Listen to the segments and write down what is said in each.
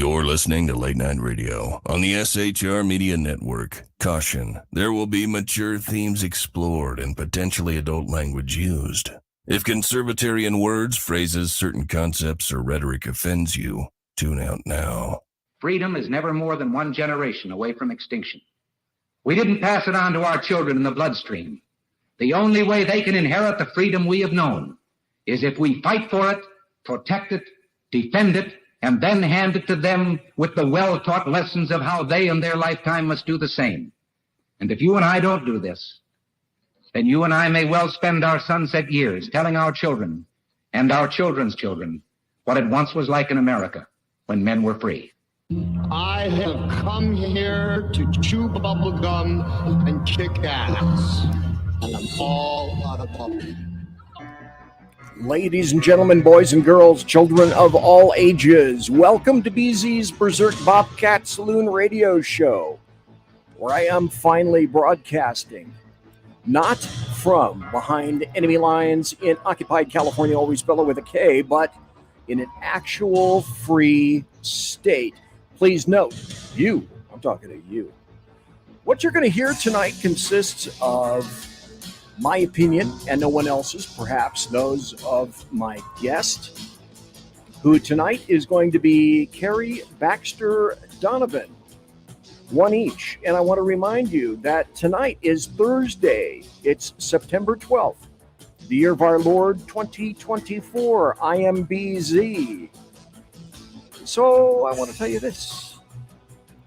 You're listening to Late Night Radio on the SHR Media Network. Caution, there will be mature themes explored and potentially adult language used. If conservatarian words, phrases, certain concepts, or rhetoric offends you, tune out now. Freedom is never more than one generation away from extinction. We didn't pass it on to our children in the bloodstream. The only way they can inherit the freedom we have known is if we fight for it, protect it, defend it, and then hand it to them with the well-taught lessons of how they in their lifetime must do the same. And if you and I don't do this, then you and I may well spend our sunset years telling our children and our children's children what it once was like in America when men were free. I have come here to chew bubble gum and kick ass. And I'm all out of bubble. Ladies and gentlemen, boys and girls, children of all ages, welcome to BZ's Berserk Bobcat Saloon Radio Show, where I am finally broadcasting, not from behind enemy lines in occupied California, always spelled with a K, but in an actual free state. Please note, I'm talking to you. What you're going to hear tonight consists of my opinion and no one else's, perhaps those of my guest, who tonight is going to be KARI, BAXTER, DONOVAN, one each. And I want to remind you that tonight is Thursday. It's September 12th, the year of our Lord 2024. I am BZ. So I want to tell you this.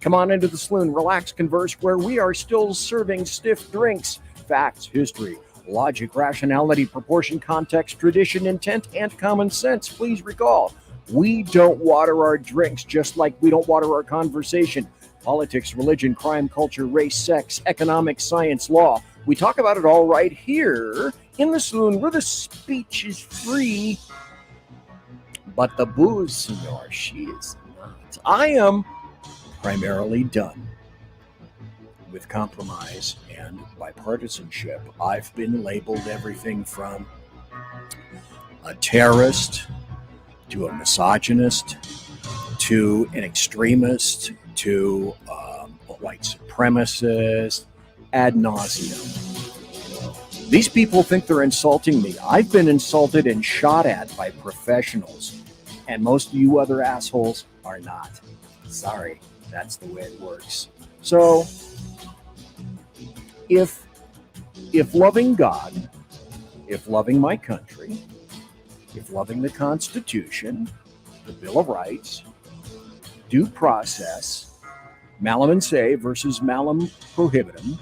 Come on into the saloon, relax, converse, where we are still serving stiff drinks, facts, history, logic, rationality, proportion, context, tradition, intent, and common sense. Please recall, we don't water our drinks just like we don't water our conversation. Politics, religion, crime, culture, race, sex, economics, science, law. We talk about it all right here in the saloon where the speech is free. But the booze, senor, she is not. I am primarily done with compromise and bipartisanship. I've been labeled everything from a terrorist to a misogynist to an extremist to a white supremacist ad nauseum. These people think they're insulting me. I've been insulted and shot at by professionals, and most of you other assholes are not. Sorry, that's the way it works. So, if loving God, if loving my country, if loving the Constitution, the Bill of Rights, due process, malum in se versus malum prohibitum,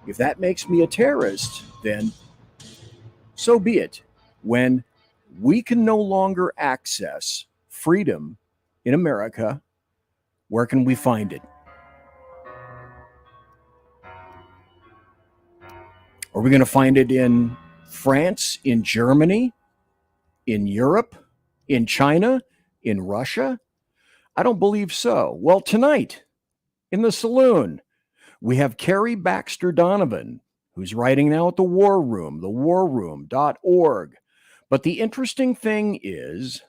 if that makes me a terrorist, then so be it. When we can no longer access freedom in America, where can we find it? Are we going to find it in France, in Germany, in Europe, in China, in Russia? I don't believe so. Well, tonight in the saloon, we have KARI, BAXTER, DONOVAN, who's writing now at the War Room, thewarroom.org. But the interesting thing is,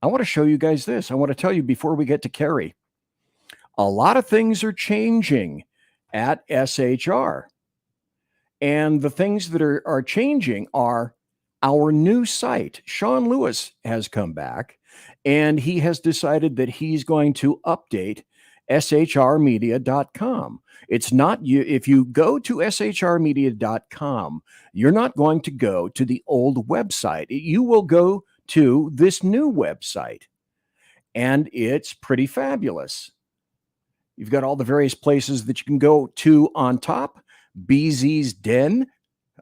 I want to show you guys this. I want to tell you before we get to KARI, a lot of things are changing at SHR. And the things that are changing are our new site. Sean Lewis has come back, and he has decided that he's going to update shrmedia.com. It's not you. If you go to shrmedia.com, you're not going to go to the old website. You will go to this new website, and it's pretty fabulous. You've got all the various places that you can go to on top. BZ's Den.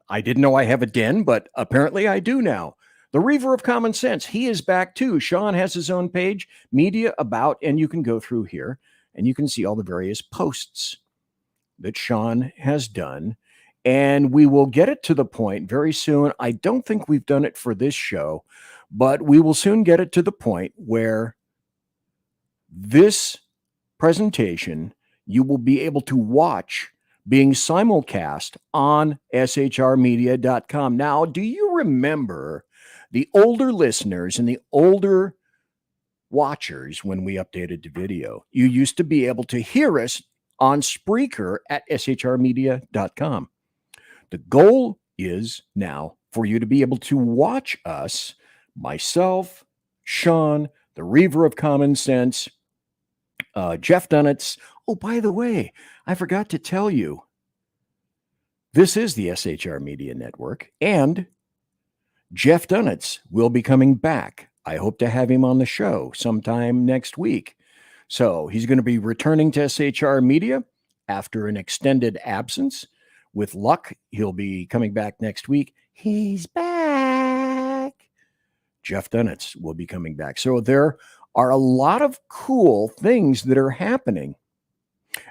I didn't know I have a den, but apparently I do now. The Reaver of Common Sense. He is back too. Sean has his own page, Media About, and you can go through here and you can see all the various posts that Sean has done. And we will get it to the point very soon. I don't think we've done it for this show, but we will soon get it to the point where this presentation you will be able to watch being simulcast on shrmedia.com. Now, do you remember the older listeners and the older watchers when we updated to video. You used to be able to hear us on Spreaker at shrmedia.com. The goal is now for you to be able to watch us, myself, Sean, the Reaver of Common Sense, Jeff Dunitz. Oh, by the way, I forgot to tell you, this is the SHR Media Network, and Jeff Dunitz will be coming back. I hope to have him on the show sometime next week. So he's going to be returning to SHR Media after an extended absence. With luck, he'll be coming back next week. He's back. Jeff Dunitz will be coming back. So there are a lot of cool things that are happening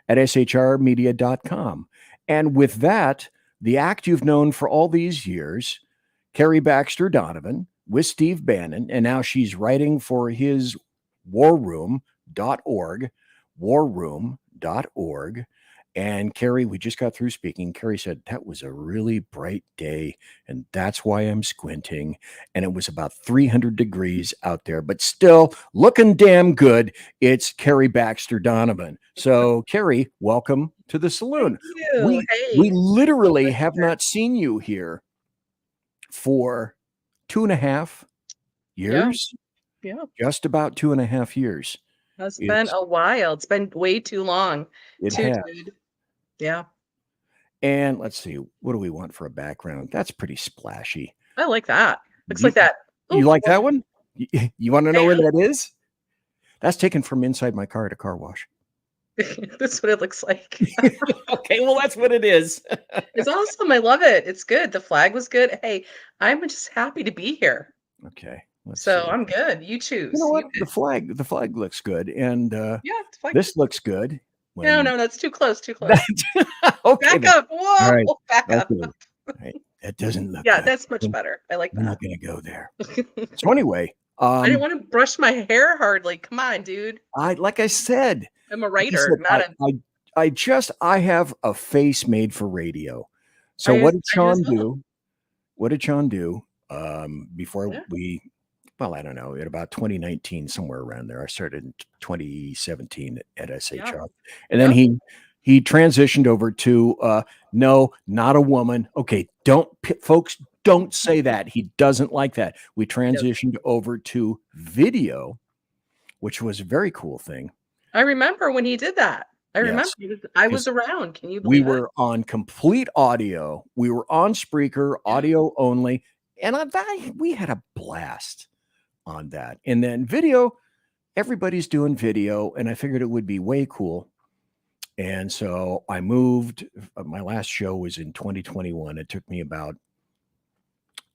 at shrmedia.com. And with that, the act you've known for all these years, KARI Baxter Donovan with Steve Bannon, and now she's writing for his warroom.org, warroom.org. And KARI, we just got through speaking. KARI said, that was a really bright day, and that's why I'm squinting. And it was about 300 degrees out there, but still looking damn good. It's KARI Baxter Donovan. So, KARI, welcome to the saloon. We literally have not seen you here for 2.5 years. Yeah. Just about 2.5 years. It's been a while. It's been way too long. It has. Good. Yeah. And let's see, what do we want for a background? That's pretty splashy. I like that. Looks like that. You like that one? You want to know where that is? That's taken from inside my car at a car wash. That's what it looks like. Okay, well, that's what it is. It's awesome. I love it. It's good. The flag was good. Hey, I'm just happy to be here. Okay. So I'm good. You choose. You know what? The flag looks good. And this looks good. No, that's too close. Too close. Okay, back up. Whoa. Right. Back up. Right. That doesn't look Yeah, good. that's much better. I like that. I'm not going to go there. So anyway. I didn't want to brush my hair hardly. Come on, dude. Like I said. I'm a writer, I have a face made for radio. So what did Sean do? What did Sean do before we, well, I don't know, at about 2019, somewhere around there. I started in 2017 at SHR. And then he transitioned over to, no, not a woman. Okay, folks, don't say that. He doesn't like that. We transitioned over to video, which was a very cool thing. I remember when he did that. I remember. I was around. Can you believe we were on complete audio. We were on Spreaker, audio only. And we had a blast on that. And then video, everybody's doing video. And I figured it would be way cool. And so I moved. My last show was in 2021. It took me about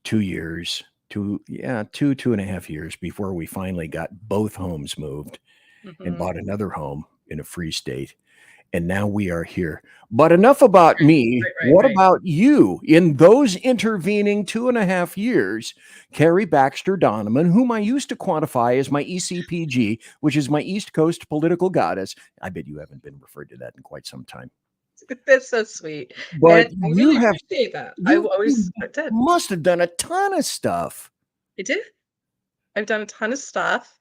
2 years, 2.5 years before we finally got both homes moved. And bought another home in a free state. And now we are here. But enough about me. What about you? In those intervening 2.5 years, KARI Baxter Donovan, whom I used to quantify as my ECPG, which is my East Coast political goddess. I bet you haven't been referred to that in quite some time. That's so sweet. But I really appreciate that. I did. Must have done a ton of stuff. I did. I've done a ton of stuff.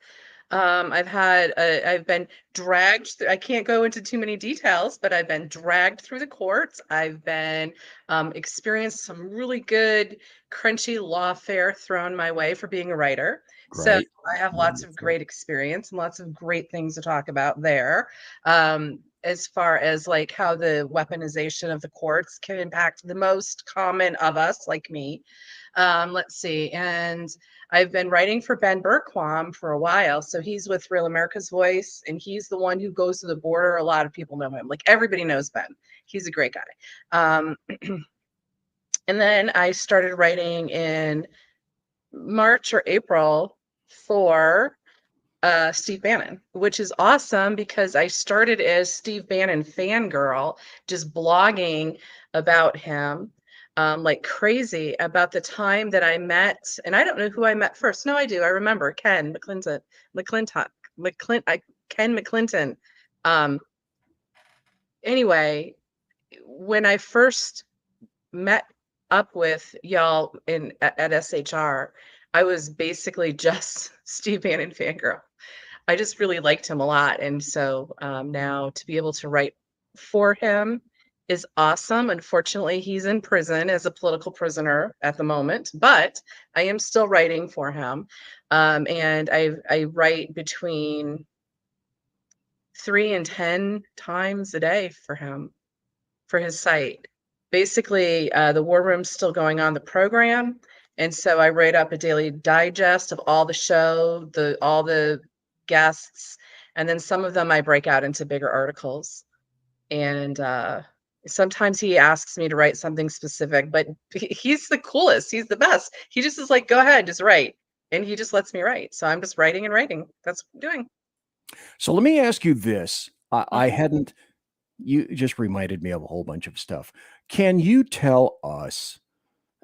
I've been dragged through, I can't go into too many details, but I've been dragged through the courts. I've been experienced some really good crunchy lawfare thrown my way for being a writer. Great. So I have lots of great experience and lots of great things to talk about there. As far as like how the weaponization of the courts can impact the most common of us, like me. Let's see. And I've been writing for Ben Bergquam for a while. So he's with Real America's Voice, and he's the one who goes to the border. A lot of people know him. Like everybody knows Ben. He's a great guy. And then I started writing in March or April for Steve Bannon, which is awesome because I started as Steve Bannon fangirl, just blogging about him. Like crazy about the time that I met, and I don't know who I met first. No, I do. I remember Ken McClinton. Anyway, when I first met up with y'all at SHR, I was basically just Steve Bannon fangirl. I just really liked him a lot. And so now to be able to write for him is awesome. Unfortunately, he's in prison as a political prisoner at the moment, but I am still writing for him. And I write between 3 and 10 times a day for him, for his site. Basically, the War Room's still going on the program, and so I write up a daily digest of all the show, all the guests, and then some of them I break out into bigger articles. And sometimes he asks me to write something specific, but he's the coolest. He's the best. He just is like, go ahead, just write. And he just lets me write. So I'm just writing and writing. That's what I'm doing. So let me ask you this. I Mhm. hadn't, you just reminded me of a whole bunch of stuff. Can you tell us?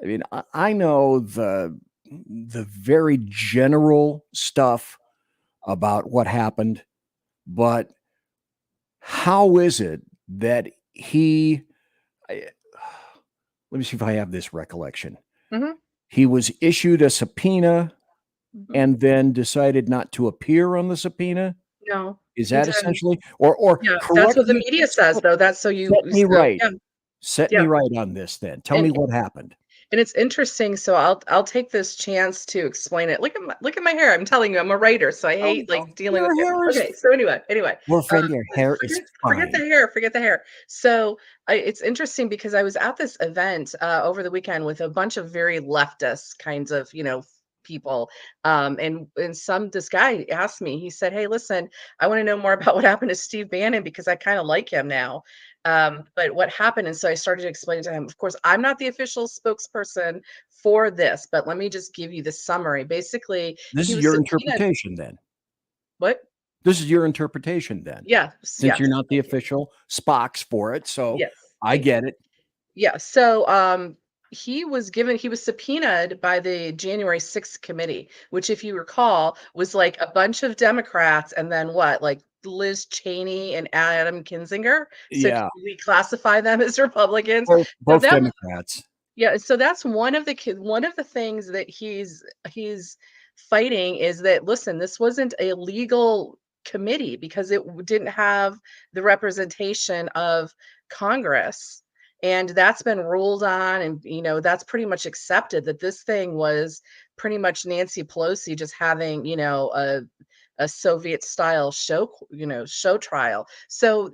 I mean, I know the very general stuff about what happened, but how is it that let me see if I have this recollection. Mhm. He was issued a subpoena Mhm. and then decided not to appear on the subpoena. No, Is he that didn't. essentially, or Yeah, that's correct what the me, media says, though. That's so you set me so right. yeah, Set me yeah. right on this then. Tell me And what happened. and it's interesting, so I'll take this chance to explain it. Look at my hair. I'm telling you, I'm a writer, so I Oh, hate like dealing with your hair. hair is, Okay, so anyway, girlfriend, your hair is forget the fine. hair, forget the hair. So it's interesting because I was at this event over the weekend with a bunch of very leftist kinds of, people. And this guy asked me, he said, "Hey, listen, I want to know more about what happened to Steve Bannon because I kind of like him now." But what happened? And so I started to explain to him, of course, I'm not the official spokesperson for this, but let me just give you the summary. Basically, This he is was your subpoenaed. interpretation then. What? This is your interpretation then, Yes, since you're yes. not the Thank you. official Spox for it. So Yes, I thank you. get it. Yeah. So he was subpoenaed by the January 6th committee, which, if you recall, was like a bunch of Democrats and then what, like Liz Cheney and Adam Kinzinger. So Yeah. we classify them as Republicans. So Both that Democrats. Yeah, so that's one of the things that he's fighting is that, listen, this wasn't a legal committee because it didn't have the representation of Congress. And that's been ruled on, and that's pretty much accepted that this thing was pretty much Nancy Pelosi just having, a Soviet style show trial. So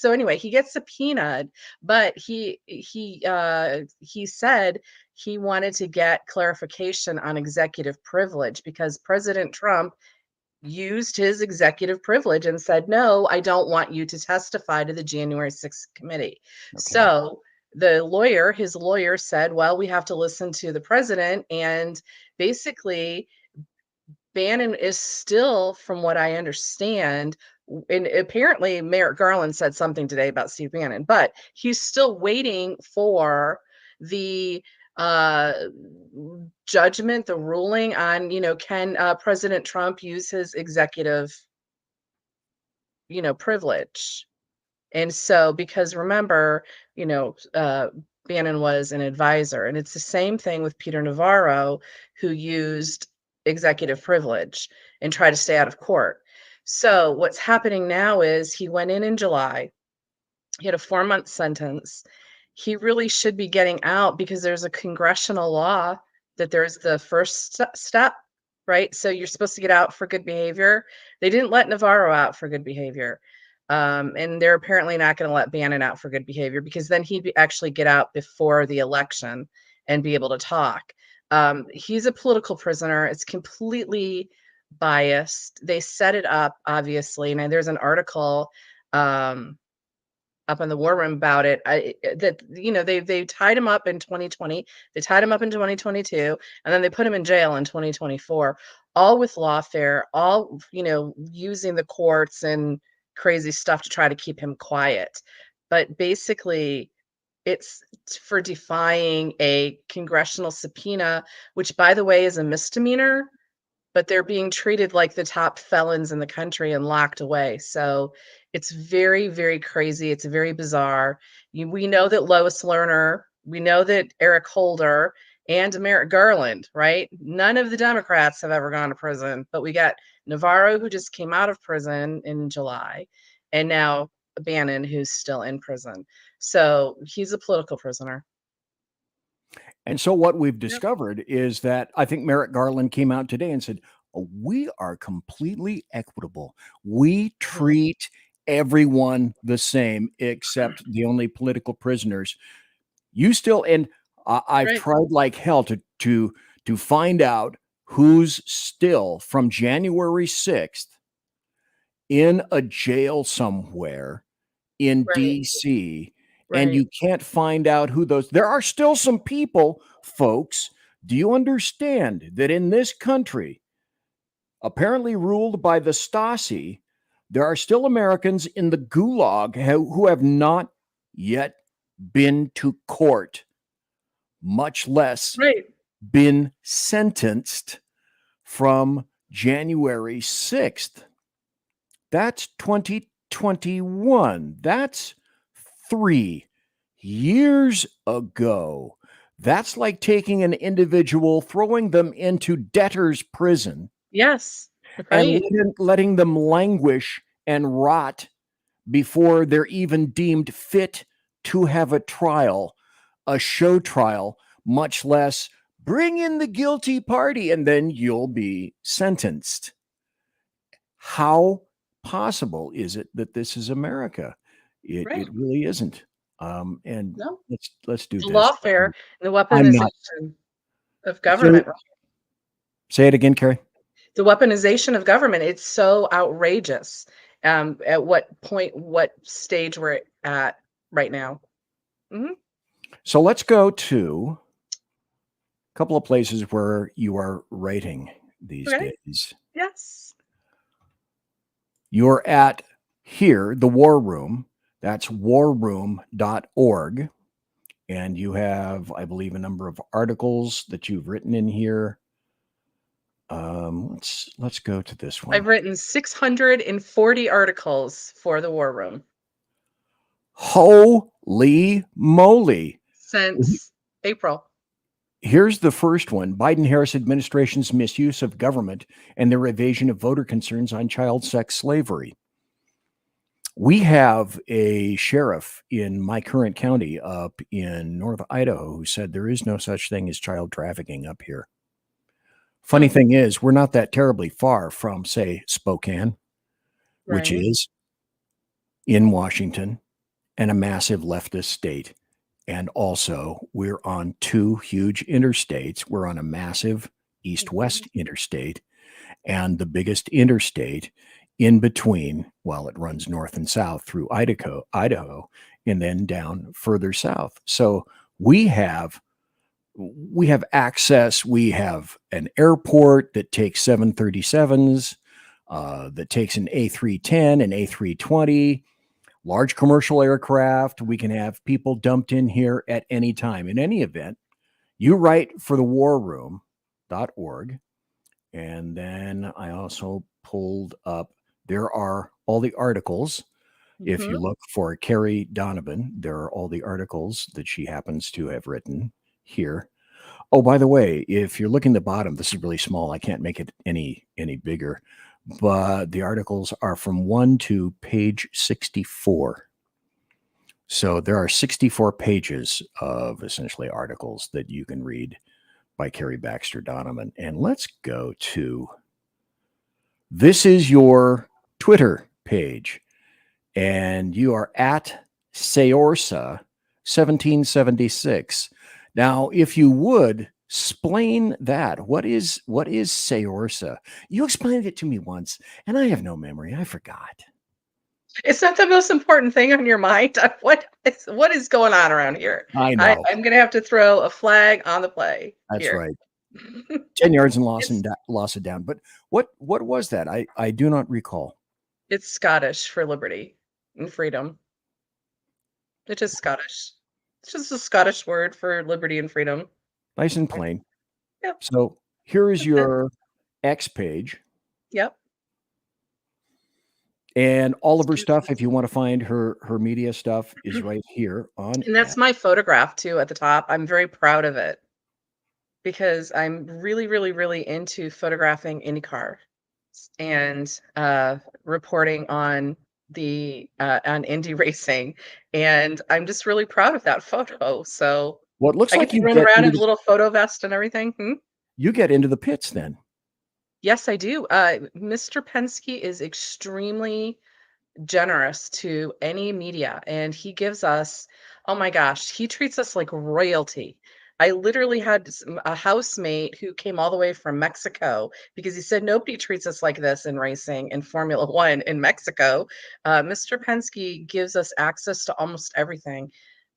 anyway, he gets subpoenaed, but he said he wanted to get clarification on executive privilege because President Trump used his executive privilege and said, "No, I don't want you to testify to the January 6th committee." Okay. So his lawyer said, "Well, we have to listen to the president." And basically, Bannon is still, from what I understand, and apparently Merrick Garland said something today about Steve Bannon, but he's still waiting for the uh judgment, the ruling on, can President Trump use his executive, privilege. And so, because remember, Bannon was an advisor, and it's the same thing with Peter Navarro, who used executive privilege and tried to stay out of court. So, what's happening now is he went in July. He had a 4-month sentence. He really should be getting out because there's a congressional law that there's the first step, right? So you're supposed to get out for good behavior. They didn't let Navarro out for good behavior. And they're apparently not going to let Bannon out for good behavior because then actually get out before the election and be able to talk. He's a political prisoner. It's completely biased. They set it up, obviously. Now, there's an article up in the war room about it. They tied him up in 2020. They tied him up in 2022, and then they put him in jail in 2024, all with lawfare, all using the courts and crazy stuff to try to keep him quiet. But basically, it's for defying a congressional subpoena, which, by the way, is a misdemeanor, but they're being treated like the top felons in the country and locked away. So it's very, very crazy. It's very bizarre. We know that Lois Lerner, we know that Eric Holder, and Merrick Garland, right? None of the Democrats have ever gone to prison, but we got Navarro, who just came out of prison in July, and now Bannon, who's still in prison. So he's a political prisoner. And so what we've discovered is that I think Merrick Garland came out today and said, "Oh, we are completely equitable. We treat everyone the same except the only political prisoners. You still," and I've Right. tried like hell to find out who's still from January 6th in a jail somewhere in Right. DC, and Right. you can't find out who those. There are still some people, folks. Do you understand that in this country, apparently ruled by the Stasi, there are still Americans in the gulag who have not yet been to court, much less Right. been sentenced from January 6th. That's 2021. That's 3 years ago. That's like taking an individual, throwing them into debtor's prison, Yes. and Right. letting them languish and rot before they're even deemed fit to have a trial, a show trial, much less bring in the guilty party and then you'll be sentenced. How possible is it that this is America? It Right. really isn't. And No. let's do The this. lawfare and the I'm not. weaponization of government. Say it again, Carrie. The weaponization of government, it's so outrageous. At what point, what stage we're at right now. Mhm. So let's go to a couple of places where you are writing these Okay. days. Yes. You're at here, the War Room. That's warroom.org. And you have, I believe, a number of articles that you've written in here. Let's go to this one. I've written 640 articles for the War Room Holy moly. since April. Here's the first one: Biden-Harris administration's misuse of government and their evasion of voter concerns on child sex slavery. We have a sheriff in my current county up in North Idaho who said there is no such thing as child trafficking up here. Funny thing is, we're not that terribly far from, say, Spokane, which Right. is in Washington and a massive leftist state. And also, we're on 2 huge interstates. We're on a massive east-west interstate, and the biggest interstate in between, well, it runs north and south through Idaho, and then down further south. So we have access. We have an airport that takes 737s, that takes an A310, an A320, large commercial aircraft. We can have people dumped in here at any time. In any event, you write for the warroom.org. And then I also pulled up, there are all the articles. If you look for Kari Donovan, there are all the articles that she happens to have written here. Oh, by the way, if you're looking at the bottom, this is really small. I can't make it any bigger, but the articles are from 1 to page 64. So there are 64 pages of essentially articles that you can read by Kari Baxter Donovan. And let's go to, this is your Twitter page, and you are at Seorsa 1776. Now, if you would explain that, what is Seorsa? You explained it to me once, and I have no memory. I forgot. It's not the most important thing on your mind. What is going on around here? I know. I'm going to have to throw a flag on the play. That's here. right. 10 yards and loss it down. But what was that? I do not recall. It's Scottish for liberty and freedom. It's just Scottish. It's just a Scottish word for liberty and freedom. Nice and plain. Yep. So here is your X page. Yep. And all of her stuff, if you want to find her media stuff, is right here on. And that's my photograph too at the top. I'm very proud of it. because I'm really, really, really into photographing IndyCar and reporting on the on Indy racing, and I'm just really proud of that photo. So Well, it looks I get like to run around in a little photo vest and everything. you get into the pits then. Yes, I do. Mr. Penske is extremely generous to any media, and he gives us, oh my gosh, he treats us like royalty. I literally had a housemate who came all the way from Mexico because he said nobody treats us like this in racing in Formula One in Mexico. Mr. Penske gives us access to almost everything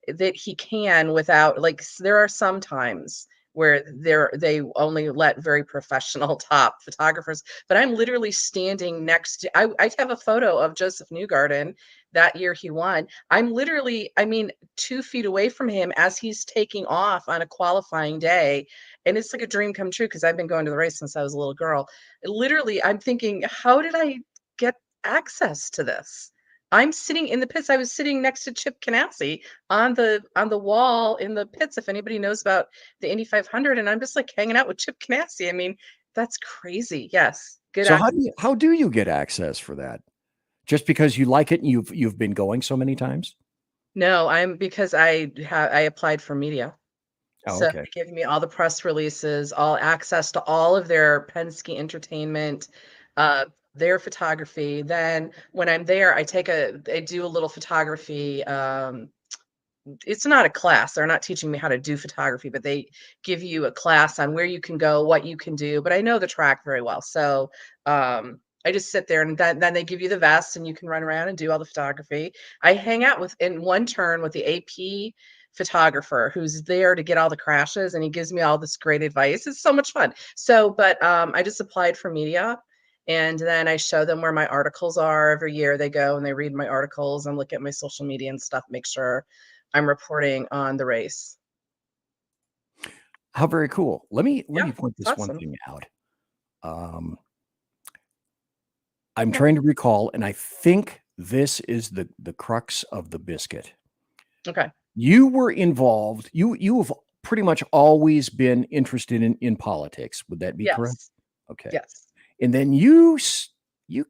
that he can without, like, there are some times where they only let very professional top photographers, but I'm literally standing next to, I have a photo of Joseph Newgarden that year he won. I'm literally, I mean, 2 feet away from him as he's taking off on a qualifying day. And it's like a dream come true because I've been going to the race since I was a little girl. Literally, I'm thinking, how did I get access to this? I'm sitting in the pits. I was sitting next to Chip Ganassi on the wall in the pits, if anybody knows about the Indy 500, and I'm just like hanging out with Chip Ganassi. I mean, that's crazy. Yes, good So access. how do you get access for that? Just because you like it and you've been going so many times? No, I'm because I applied for media. Oh, So okay. they give me all the press releases, all access to all of their Penske entertainment, uh, their photography. Then when I'm there, I do a little photography. It's not a class. They're not teaching me how to do photography, but they give you a class on where you can go, what you can do. But I know the track very well. So I just sit there, and then they give you the vest and you can run around and do all the photography. I hang out with in one turn with the AP photographer who's there to get all the crashes, and he gives me all this great advice. It's so much fun. So, but I just applied for media, and then I show them where my articles are. Every year they go and they read my articles and look at my social media and stuff, make sure I'm reporting on the race. How very cool. Let Yeah, me point it's this one awesome. thing out. Um, I'm trying to recall, and I think this is the crux of the biscuit. Okay. You were involved. You have pretty much always been interested in politics. Would that be correct? Yes. Okay. Yes. And then you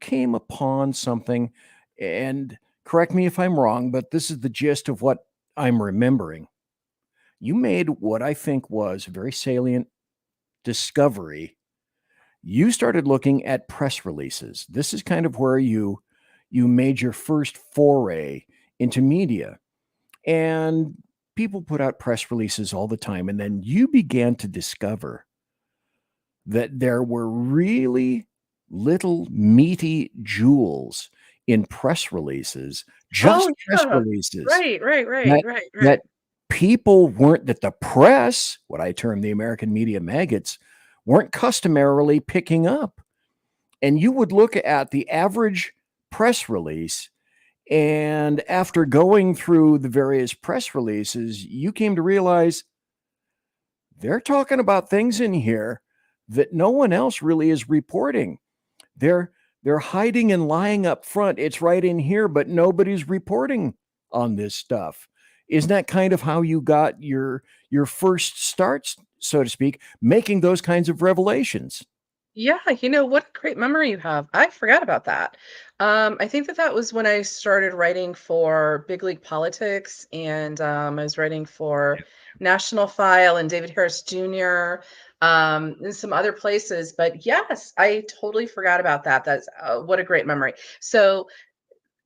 came upon something, and correct me if I'm wrong, but this is the gist of what I'm remembering. You made what I think was a very salient discovery. You started looking at press releases. This is kind of where you made your first foray into media. And people put out press releases all the time, and then you began to discover that there were really little meaty jewels in press releases, just Oh, press yeah. releases Right, right, right, that right, right. that people weren't that the press, what I term the American media maggots, weren't customarily picking up. And you would look at the average press release, and after going through the various press releases, you came to realize they're talking about things in here that no one else really is reporting. They're they're hiding and lying up front. It's right in here, but nobody's reporting on this stuff. Isn't that kind of how you got your first starts, so to speak, making those kinds of revelations? Yeah, what a great memory you have. I forgot about that. I think that was when I started writing for Big League Politics, and I was writing for National File and David Harris Jr. And some other places. But yes, I totally forgot about that. That's what a great memory. So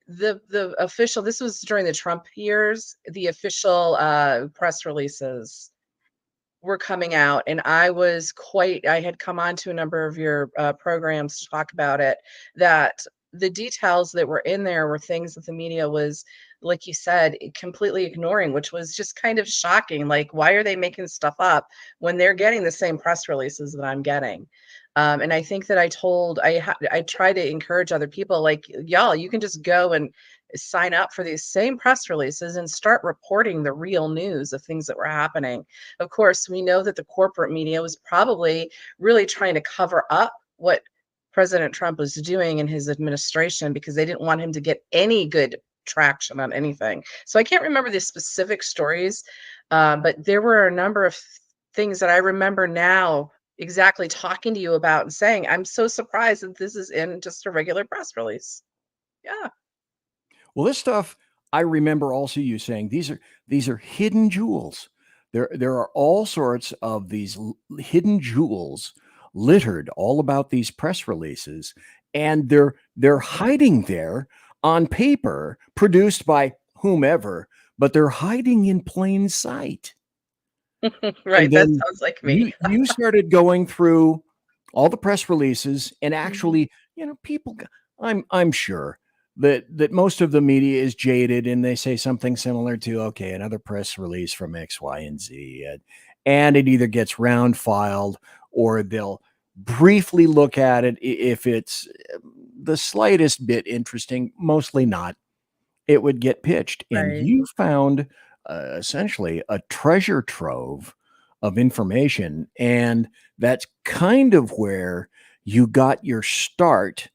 the official, this was during the Trump years, the official press releases were coming out, and I had come on to a number of your programs to talk about it, that the details that were in there were things that the media was, like you said, completely ignoring, which was just kind of shocking. Like, why are they making stuff up when they're getting the same press releases that I'm getting? And I think that I try to encourage other people, like, y'all, you can just go and sign up for these same press releases and start reporting the real news of things that were happening. Of course, we know that the corporate media was probably really trying to cover up what President Trump was doing in his administration because they didn't want him to get any good traction on anything. So I can't remember the specific stories, but there were a number of things that I remember now exactly talking to you about and saying, I'm so surprised that this is in just a regular press release. Yeah. Well, this stuff I remember also you saying these are hidden jewels. There are all sorts of these hidden jewels littered all about these press releases, and they're hiding there on paper, produced by whomever, but they're hiding in plain sight. And Right. That then sounds like me. you started going through all the press releases, and Mhm. actually, people. I'm sure that most of the media is jaded, and they say something similar to, "Okay, another press release from X, Y, and Z," and it either gets round filed or they'll briefly look at it if it's the slightest bit interesting. Mostly not. It would get pitched, and Right. you found essentially a treasure trove of information, and that's kind of where you got your start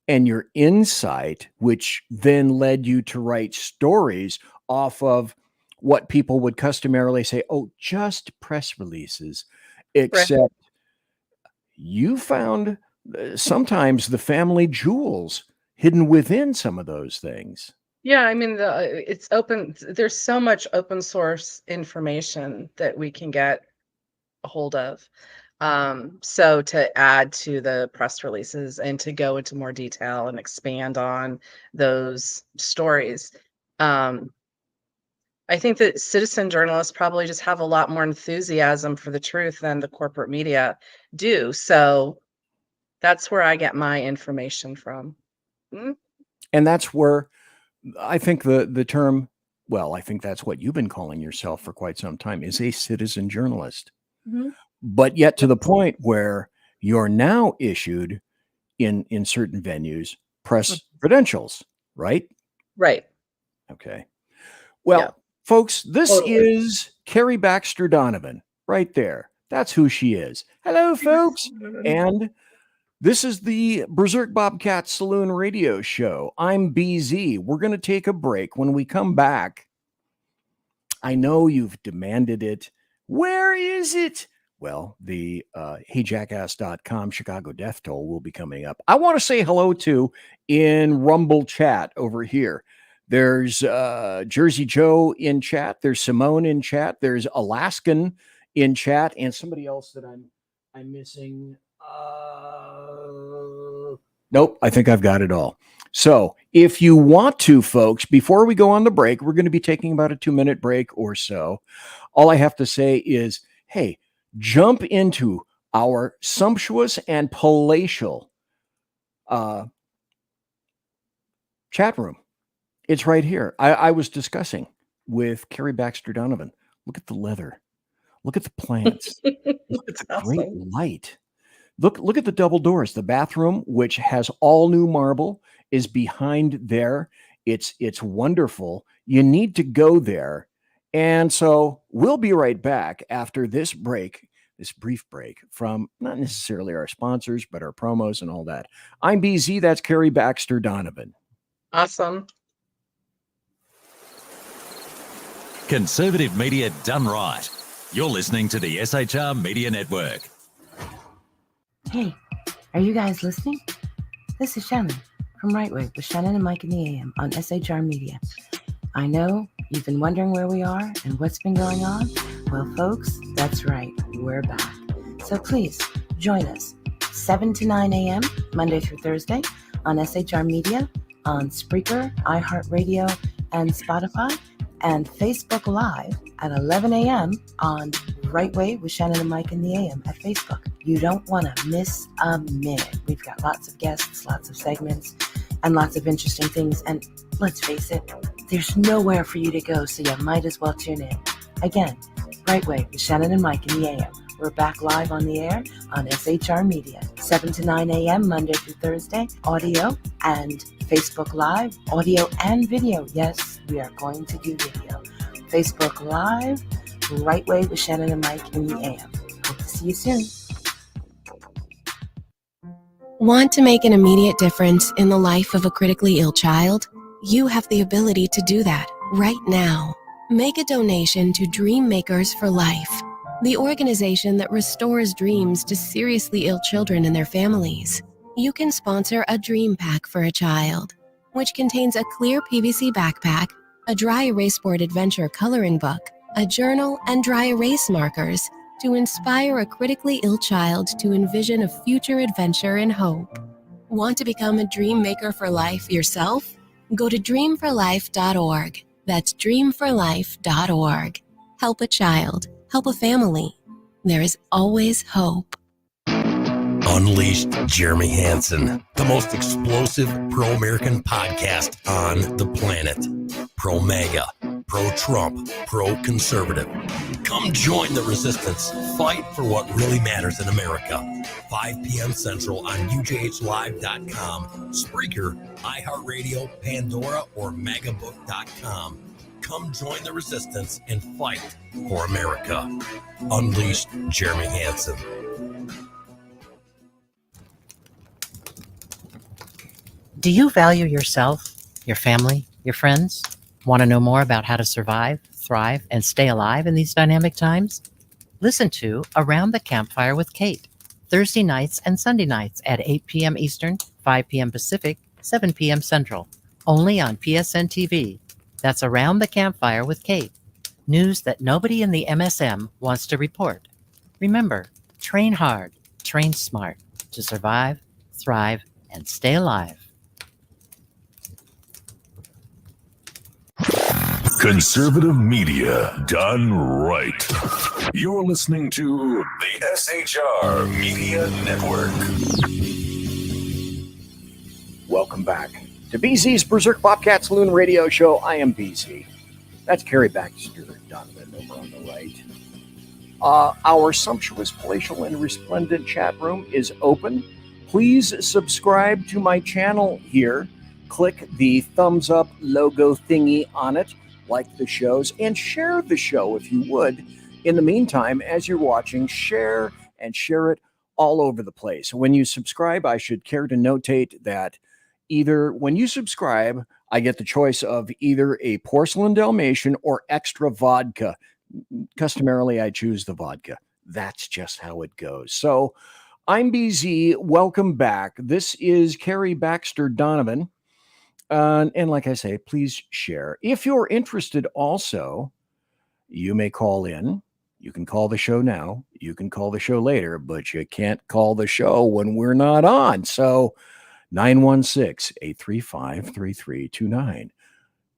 and your insight, which then led you to write stories off of what people would customarily say, oh, just press releases, Right. except you found sometimes the family jewels hidden within some of those things. Yeah, I mean, it's open. There's so much open source information that we can get a hold of. So to add to the press releases and to go into more detail and expand on those stories, um, I think that citizen journalists probably just have a lot more enthusiasm for the truth than the corporate media do. So that's where I get my information from. Mm, And that's where I think the term, well, I think that's what you've been calling yourself for quite some time, is a citizen journalist. mhm. But yet to the Yes. point where you're now issued in certain venues Mm, press credentials, right? right. Okay. Yeah. Well, folks, this Totally. is Carrie Baxter Donovan right there. That's who she is. Hello, folks. And this is the Berserk Bobcat Saloon Radio Show. I'm BZ. We're going to take a break. When we come back, I know you've demanded it. Where is it? Well, the heyjackass.com Chicago Death Toll will be coming up. I want to say hello to in Rumble chat over here. There's Jersey Joe in chat. There's Simone in chat. There's Alaskan in chat, and somebody else that I'm missing. Nope, I think I've got it all. So if you want to, folks, before we go on the break, we're going to be taking about a 2-minute break or so. All I have to say is, hey, jump into our sumptuous and palatial chat room. It's right here. I was discussing with Carrie Baxter Donovan. Look at the leather. Look at the plants. Look at It's the great awesome. light. Look at the double doors. The bathroom, which has all new marble, is behind there. It's wonderful. You need to go there. And so we'll be right back after this break, this brief break from not necessarily our sponsors, but our promos and all that. I'm BZ. That's Carrie Baxter Donovan. Awesome. Conservative media done right. You're listening to the SHR Media Network. Hey, are you guys listening? This is Shannon from Right Way with Shannon and Mike in the AM on SHR Media. I know you've been wondering where we are and what's been going on. Well, folks, that's right. We're back. So please join us 7 to 9 a.m. Monday through Thursday on SHR Media, on Spreaker, iHeartRadio, and Spotify, and Facebook Live at 11 a.m. on Right Way with Shannon and Mike in the AM at Facebook. You don't want to miss a minute. We've got lots of guests, lots of segments, and lots of interesting things. And let's face it, there's nowhere for you to go, so you might as well tune in. Again, Right Way with Shannon and Mike in the AM. We're back live on the air on SHR Media, 7 to 9 a.m. Monday through Thursday, audio and Facebook Live, audio and video. Yes, we are going to do video. Facebook Live, Right Way with Shannon and Mike in the AM. Hope to see you soon. Want to make an immediate difference in the life of a critically ill child? You have the ability to do that right now. Make a donation to Dream Makers for Life. the organization that restores dreams to seriously ill children and their families. You can sponsor a dream pack for a child, which contains a clear PVC backpack, a dry erase board adventure coloring book, a journal, and dry erase markers to inspire a critically ill child to envision a future adventure and hope. Want to become a dream maker for life yourself? Go to dreamforlife.org. That's dreamforlife.org. Help a child. Help a family. There is always hope. Unleashed Jeremy Hansen, the most explosive pro-American podcast on the planet. Pro-MAGA, pro-Trump, pro-conservative. Come join the resistance. Fight for what really matters in America. 5 p.m. Central on UJHLive.com, Spreaker, iHeartRadio, Pandora, or MAGAbook.com. Come join the resistance and fight for America. Unleashed Jeremy Hansen. Do you value yourself, your family, your friends? Want to know more about how to survive, thrive, and stay alive in these dynamic times? Listen to Around the Campfire with Kate, Thursday nights and Sunday nights at 8 p.m. Eastern, 5 p.m. Pacific, 7 p.m. Central, only on PSN TV. That's Around the Campfire with Kate. News that nobody in the MSM wants to report. Remember, train hard, train smart to survive, thrive, and stay alive. Conservative media done right. You're listening to the SHR Media Network. Welcome back to BZ's Berserk Bobcat Saloon Radio Show. I am BZ. That's KARI, BAXTER, DONOVAN over on the right. Our sumptuous, palatial, and resplendent chat room is open. Please subscribe to my channel here. Click the thumbs up logo thingy on it. Like the shows, and share the show if you would. In the meantime, as you're watching, share it all over the place. When you subscribe, I should care to notate that either when you subscribe, I get the choice of either a porcelain Dalmatian or extra vodka. Customarily, I choose the vodka. That's just how it goes. So I'm BZ. Welcome back. This is KARI, BAXTER, DONOVAN. And like I say, please share. If you're interested also, you may call in. You can call the show now. You can call the show later, but you can't call the show when we're not on. So 916-835-3329.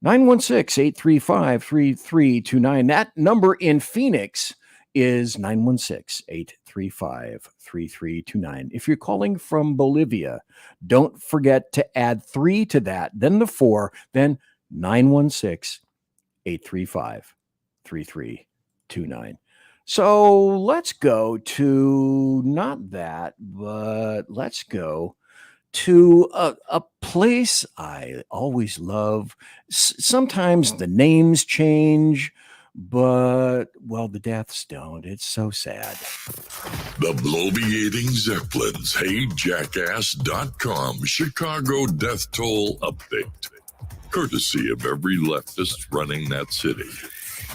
916-835-3329. That number in Phoenix is 916-835-3329. If you're calling from Bolivia, don't forget to add 3 to that, then the 4, then 916-835-3329. So let's go to not that, but let's go to a place I always love. Sometimes the names change, but, well, the deaths don't. It's so sad. The bloviating Zeppelins, HeyJackass.com, Chicago death toll update. Courtesy of every leftist running that city.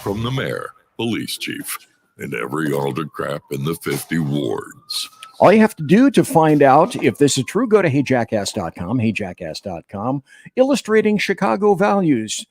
From the mayor, police chief, and every autocrat in the 50 wards. All you have to do to find out if this is true, go to HeyJackass.com, HeyJackass.com, illustrating Chicago values.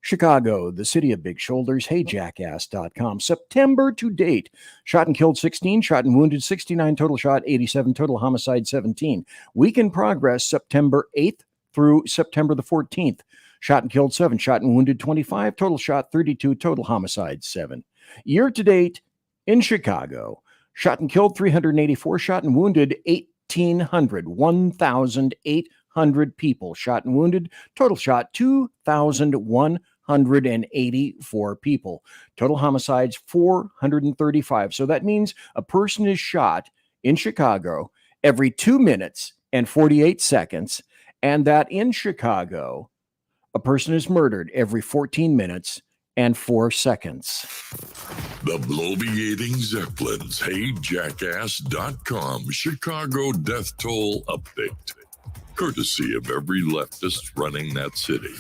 Chicago, the city of big shoulders, HeyJackass.com. September to date, shot and killed 16, shot and wounded 69, total shot 87, total homicide 17. Week in progress, September 8th through September the 14th. Shot and killed 7, shot and wounded 25, total shot 32, total homicide 7. Year to date in Chicago, shot and killed 384, shot and wounded 1,800 people. Shot and wounded, total shot 2,184 people. Total homicides 435. So that means a person is shot in Chicago every 2 minutes and 48 seconds, and that in Chicago, a person is murdered every 14 minutes and 4 seconds. The bloviating Zeppelins, HeyJackass.com, Chicago death toll update. Courtesy of every leftist running that city.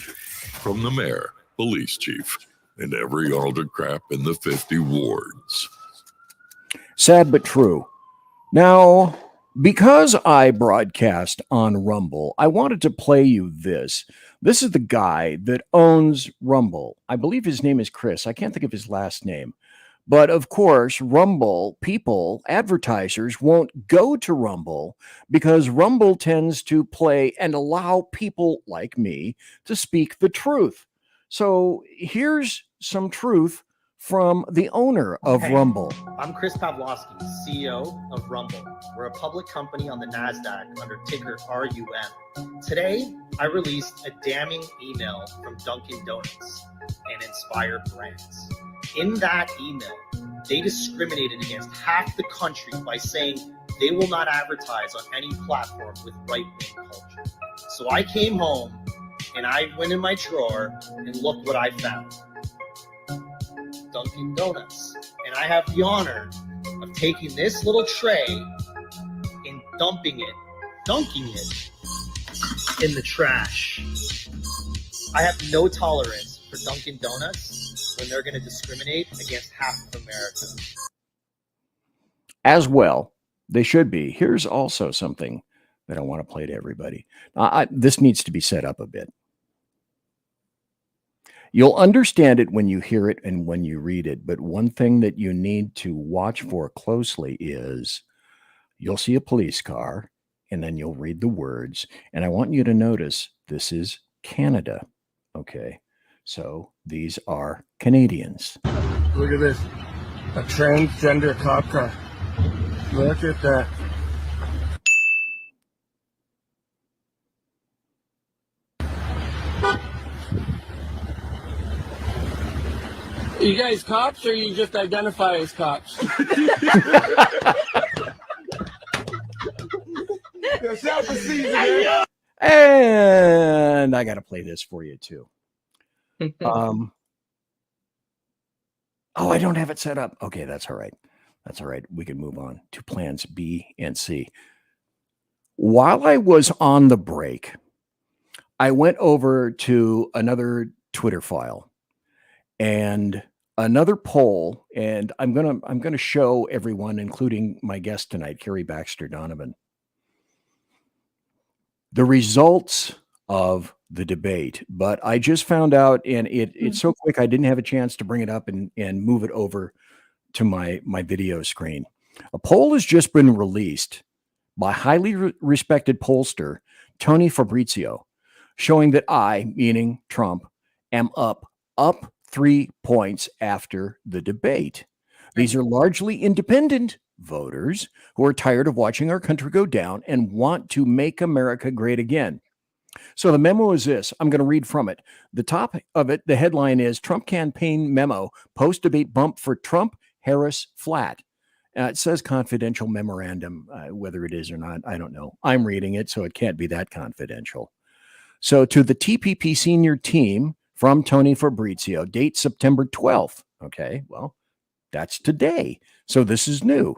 From the mayor, police chief, and every autocrat in the 50 wards. Sad but true. Now, because I broadcast on Rumble, I wanted to play you this. This is the guy that owns Rumble. I believe his name is Chris. I can't think of his last name. But of course, Rumble people, advertisers won't go to Rumble because Rumble tends to play and allow people like me to speak the truth. So here's some truth from the owner of Rumble. I'm Chris Pavlovsky, CEO of Rumble. We're a public company on the NASDAQ under ticker RUM. Today, I released a damning email from Dunkin' Donuts and Inspire Brands. In that email, they discriminated against half the country by saying they will not advertise on any platform with right-wing culture. So I came home and I went in my drawer and look what I found. Dunkin' Donuts. And I have the honor of taking this little tray and dunking it in the trash. I have no tolerance for Dunkin' Donuts when they're going to discriminate against half of America. As well, they should be. Here's also something that I want to play to everybody. This needs to be set up a bit. You'll understand it when you hear it and when you read it, but one thing that you need to watch for closely is you'll see a police car and then you'll read the words. And I want you to notice this is Canada. Okay. So these are Canadians. Look at this. A transgender cop car. Look at that. Are you guys cops or you just identify as cops? And I got to play this for you too. Oh, I don't have it set up. Okay, that's all right. That's all right. We can move on to plans B and C. While I was on the break, I went over to another Twitter file and another poll, and I'm gonna show everyone, including my guest tonight, KARI Baxter Donovan, the results of the debate. But I just found out, and it's so quick I didn't have a chance to bring it up and move it over to my video screen. A poll has just been released by highly respected pollster Tony Fabrizio, showing that I, meaning Trump, am up 3 points after the debate. These are largely independent voters who are tired of watching our country go down and want to make America great again. So the memo is this. I'm going to read from it. The top of it, the headline is Trump campaign memo, post-debate bump for Trump, Harris flat. It says confidential memorandum. Whether it is or not, I don't know. I'm reading it, so it can't be that confidential. So to the TPP senior team from Tony Fabrizio, date September 12th. Okay, well, that's today. So this is new.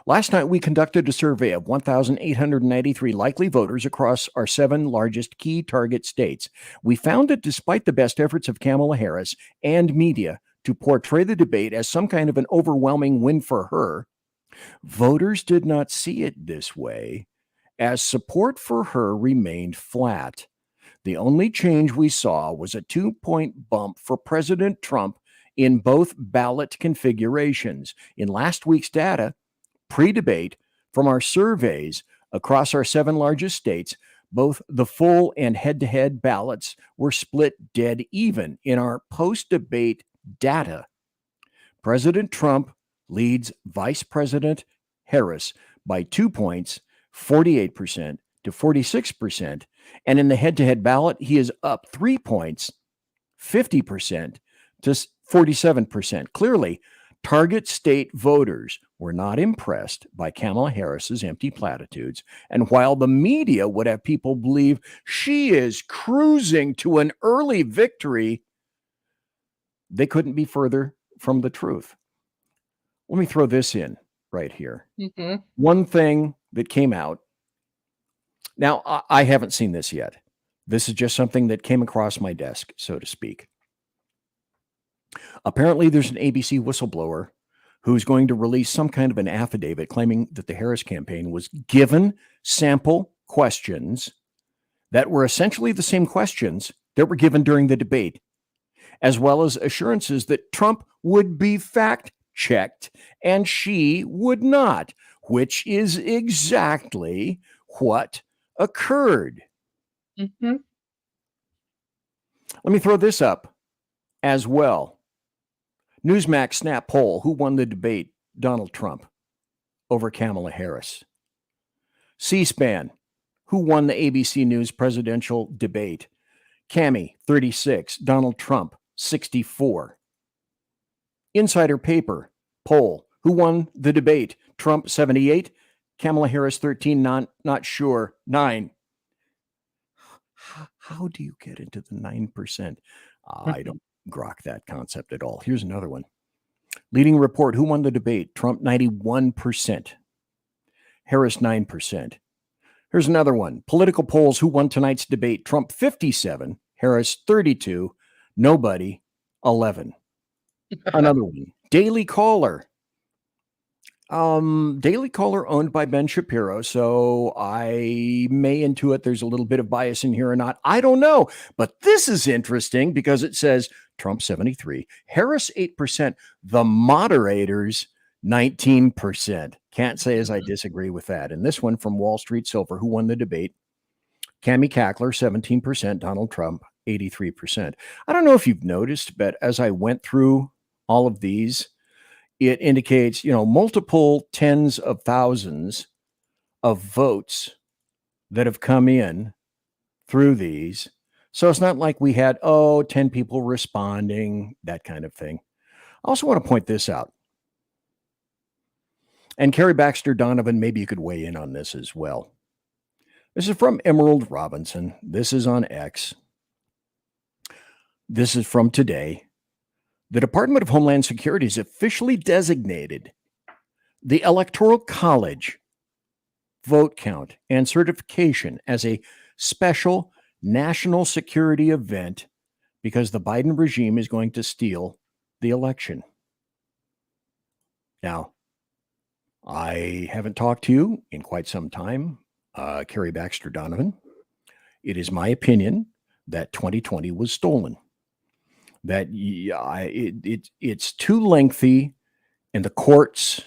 Last night, we conducted a survey of 1,893 likely voters across our 7 largest key target states. We found that despite the best efforts of Kamala Harris and media to portray the debate as some kind of an overwhelming win for her, voters did not see it this way, as support for her remained flat. The only change we saw was a 2-point bump for President Trump in both ballot configurations. In last week's data, pre-debate, from our surveys across our 7 largest states, both the full and head-to-head ballots were split dead even. In our post-debate data, President Trump leads Vice President Harris by 2 points, 48% to 46%. And in the head-to-head ballot, he is up 3 points, 50% to 47%. Clearly, target state voters were not impressed by Kamala Harris's empty platitudes. And while the media would have people believe she is cruising to an early victory, they couldn't be further from the truth. Let me throw this in right here. One thing that came out. Now, I haven't seen this yet. This is just something that came across my desk, so to speak. Apparently, there's an ABC whistleblower who's going to release some kind of an affidavit claiming that the Harris campaign was given sample questions that were essentially the same questions that were given during the debate, as well as assurances that Trump would be fact-checked and she would not, which is exactly what occurred. Mm-hmm. Let me throw this up as well. Newsmax Snap poll, who won the debate? Donald Trump over Kamala Harris. C-SPAN, who won the ABC News presidential debate? Cami, 36, Donald Trump, 64. Insider Paper poll, who won the debate? Trump, 78, Kamala Harris, 13, not sure, 9. How do you get into the 9%? I don't grok that concept at all. Here's another one. Leading report, who won the debate? Trump, 91%. Harris, 9%. Here's another one. Political polls, who won tonight's debate? Trump, 57. Harris, 32. Nobody, 11. Another one. Daily Caller. Daily Caller owned by Ben Shapiro, so I may intuit there's a little bit of bias in here or not. I don't know, but this is interesting because it says Trump 73, Harris 8%, the moderators 19%. Can't say as I disagree with that. And this one from Wall Street Silver, who won the debate? Cami Cackler 17%, Donald Trump 83%. I don't know if you've noticed, but as I went through all of these, it indicates, multiple tens of thousands of votes that have come in through these. So it's not like we had, 10 people responding, that kind of thing. I also want to point this out. And Carrie Baxter Donovan, maybe you could weigh in on this as well. This is from Emerald Robinson. This is on X. This is from today. The Department of Homeland Security has officially designated the Electoral College vote count and certification as a special national security event because the Biden regime is going to steal the election. Now, I haven't talked to you in quite some time, Carrie Baxter Donovan. It is my opinion that 2020 was stolen. That it's too lengthy, and the courts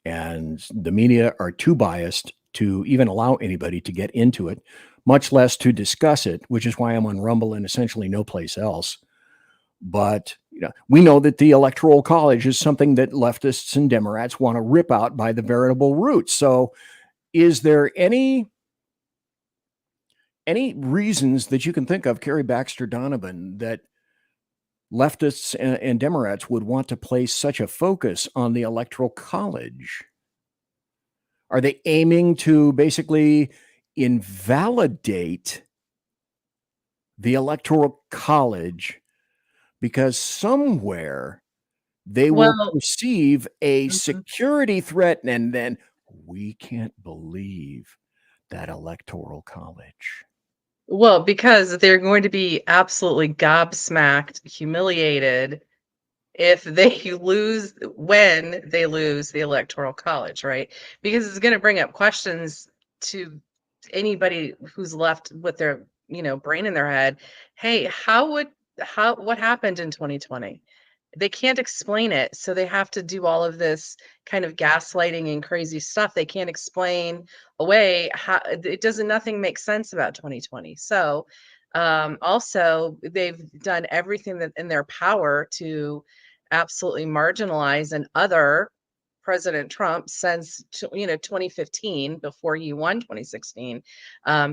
and the media are too biased to even allow anybody to get into it, much less to discuss it, which is why I'm on Rumble and essentially no place else. But we know that the Electoral College is something that leftists and Democrats want to rip out by the veritable roots. So is there any reasons that you can think of, Carrie Baxter Donovan, that leftists and Democrats would want to place such a focus on the Electoral College? Are they aiming to basically invalidate the Electoral College because somewhere they will perceive a security threat, and then we can't believe that Electoral College? Well, because they're going to be absolutely gobsmacked, humiliated if they lose, when they lose the Electoral College, right? Because it's going to bring up questions to anybody who's left with their, brain in their head. Hey, what happened in 2020? They can't explain it, so they have to do all of this kind of gaslighting and crazy stuff. They can't explain away how nothing makes sense about 2020. So also they've done everything that in their power to absolutely marginalize and other President Trump since 2015, before he won 2016.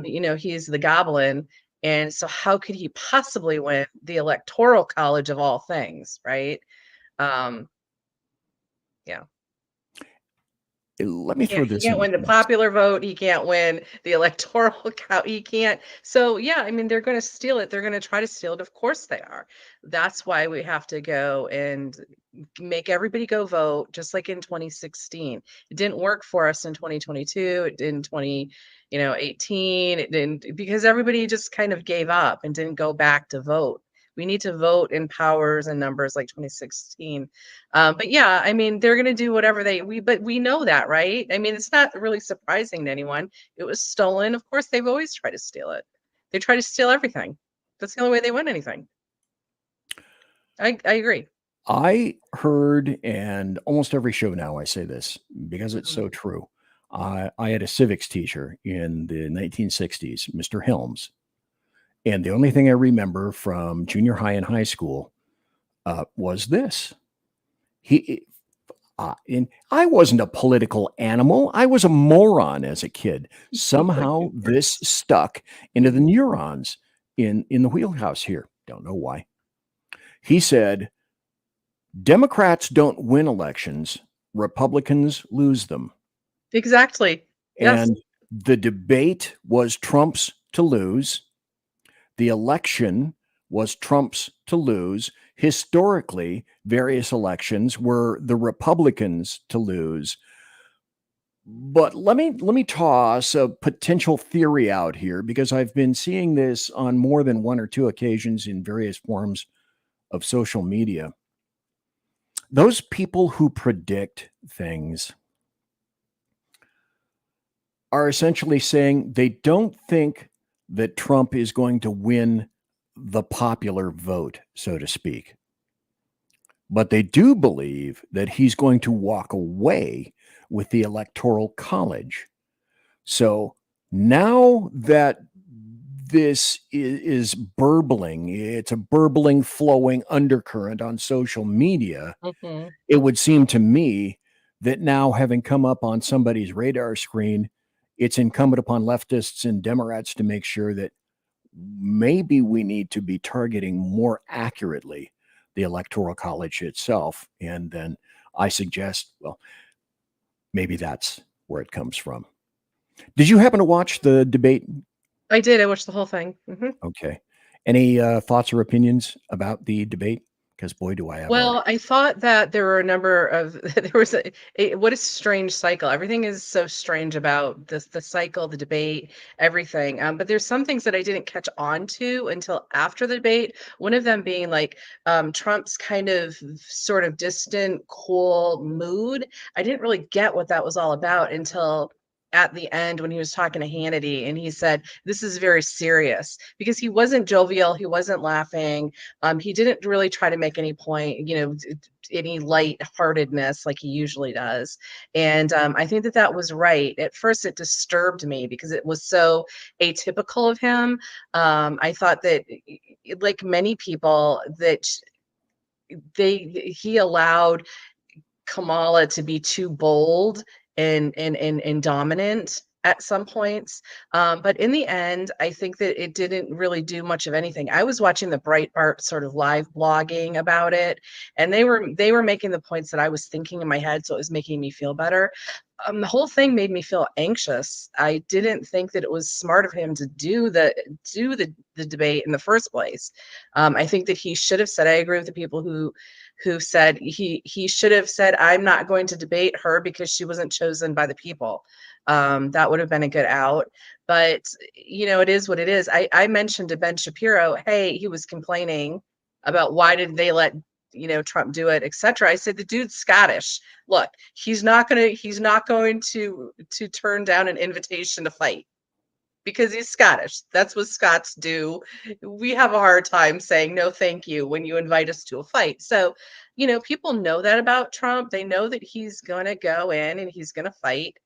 He's the goblin. And so how could he possibly win the Electoral College of all things, right? Yeah. Let me throw this He can't win the popular vote. He can't win the electoral count. He can't. So yeah, they're going to steal it. They're going to try to steal it. Of course they are. That's why we have to go and make everybody go vote, just like in 2016. It didn't work for us in 2022. It did in 2018. It didn't, because everybody just kind of gave up and didn't go back to vote. We need to vote in powers and numbers like 2016. But yeah, I mean, they're going to do whatever but we know that, right? I mean, it's not really surprising to anyone. It was stolen. Of course, they've always tried to steal it. They try to steal everything. That's the only way they win anything. I agree. I heard, and almost every show now I say this because it's so true. I had a civics teacher in the 1960s, Mr. Helms. And the only thing I remember from junior high and high school was this. And I wasn't a political animal. I was a moron as a kid. Somehow this stuck into the neurons in the wheelhouse here. Don't know why. He said, Democrats don't win elections. Republicans lose them. Exactly. Yes. And the debate was Trump's to lose. The election was Trump's to lose. Historically, various elections were the Republicans to lose. But let me toss a potential theory out here, because I've been seeing this on more than one or two occasions in various forms of social media. Those people who predict things are essentially saying they don't think that Trump is going to win the popular vote, so to speak. But they do believe that he's going to walk away with the Electoral College. So now that this is burbling, it's a burbling, flowing undercurrent on social media, it would seem to me that now, having come up on somebody's radar screen, it's incumbent upon leftists and Democrats to make sure that maybe we need to be targeting more accurately the Electoral College itself. And then I suggest, well, maybe that's where it comes from. Did you happen to watch the debate? I did. I watched the whole thing. Okay. Any thoughts or opinions about the debate? Because boy, do I have. Well, I thought that there were a number of there was what a strange cycle. Everything is so strange about this, the cycle, the debate, everything. But there's some things that I didn't catch on to until after the debate. One of them being like Trump's kind of sort of distant, cool mood. I didn't really get what that was all about until at the end when he was talking to Hannity, and he said, this is very serious, because he wasn't jovial. He wasn't laughing. He didn't really try to make any point, any lightheartedness like he usually does. And I think that that was right. At first, it disturbed me because it was so atypical of him. I thought that, like many people, that he allowed Kamala to be too bold and dominant at some points. But in the end, I think that it didn't really do much of anything. I was watching the Breitbart sort of live blogging about it, and they were making the points that I was thinking in my head, so it was making me feel better. The whole thing made me feel anxious. I didn't think that it was smart of him to do the debate in the first place. I think that he should have said, I agree with the people who said he should have said, I'm not going to debate her because she wasn't chosen by the people. That would have been a good out. But, it is what it is. I mentioned to Ben Shapiro, hey, he was complaining about why did they let Trump do it, etc. I said, the dude's Scottish. Look, he's not going to turn down an invitation to fight because he's Scottish. That's what Scots do. We have a hard time saying no thank you when you invite us to a fight. So, people know that about Trump. They know that he's going to go in and he's going to fight.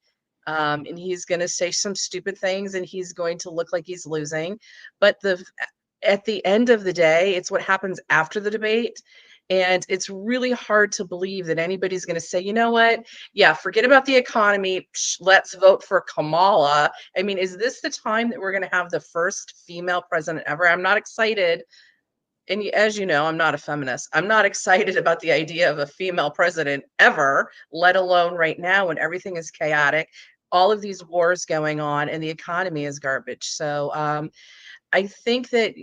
And he's going to say some stupid things and he's going to look like he's losing. But at the end of the day, it's what happens after the debate. And it's really hard to believe that anybody's going to say, you know what? Yeah, forget about the economy. Let's vote for Kamala. I mean, is this the time that we're going to have the first female president ever? I'm not excited. And as you know, I'm not a feminist. I'm not excited about the idea of a female president ever, let alone right now when everything is chaotic, all of these wars going on, and the economy is garbage. So I think that,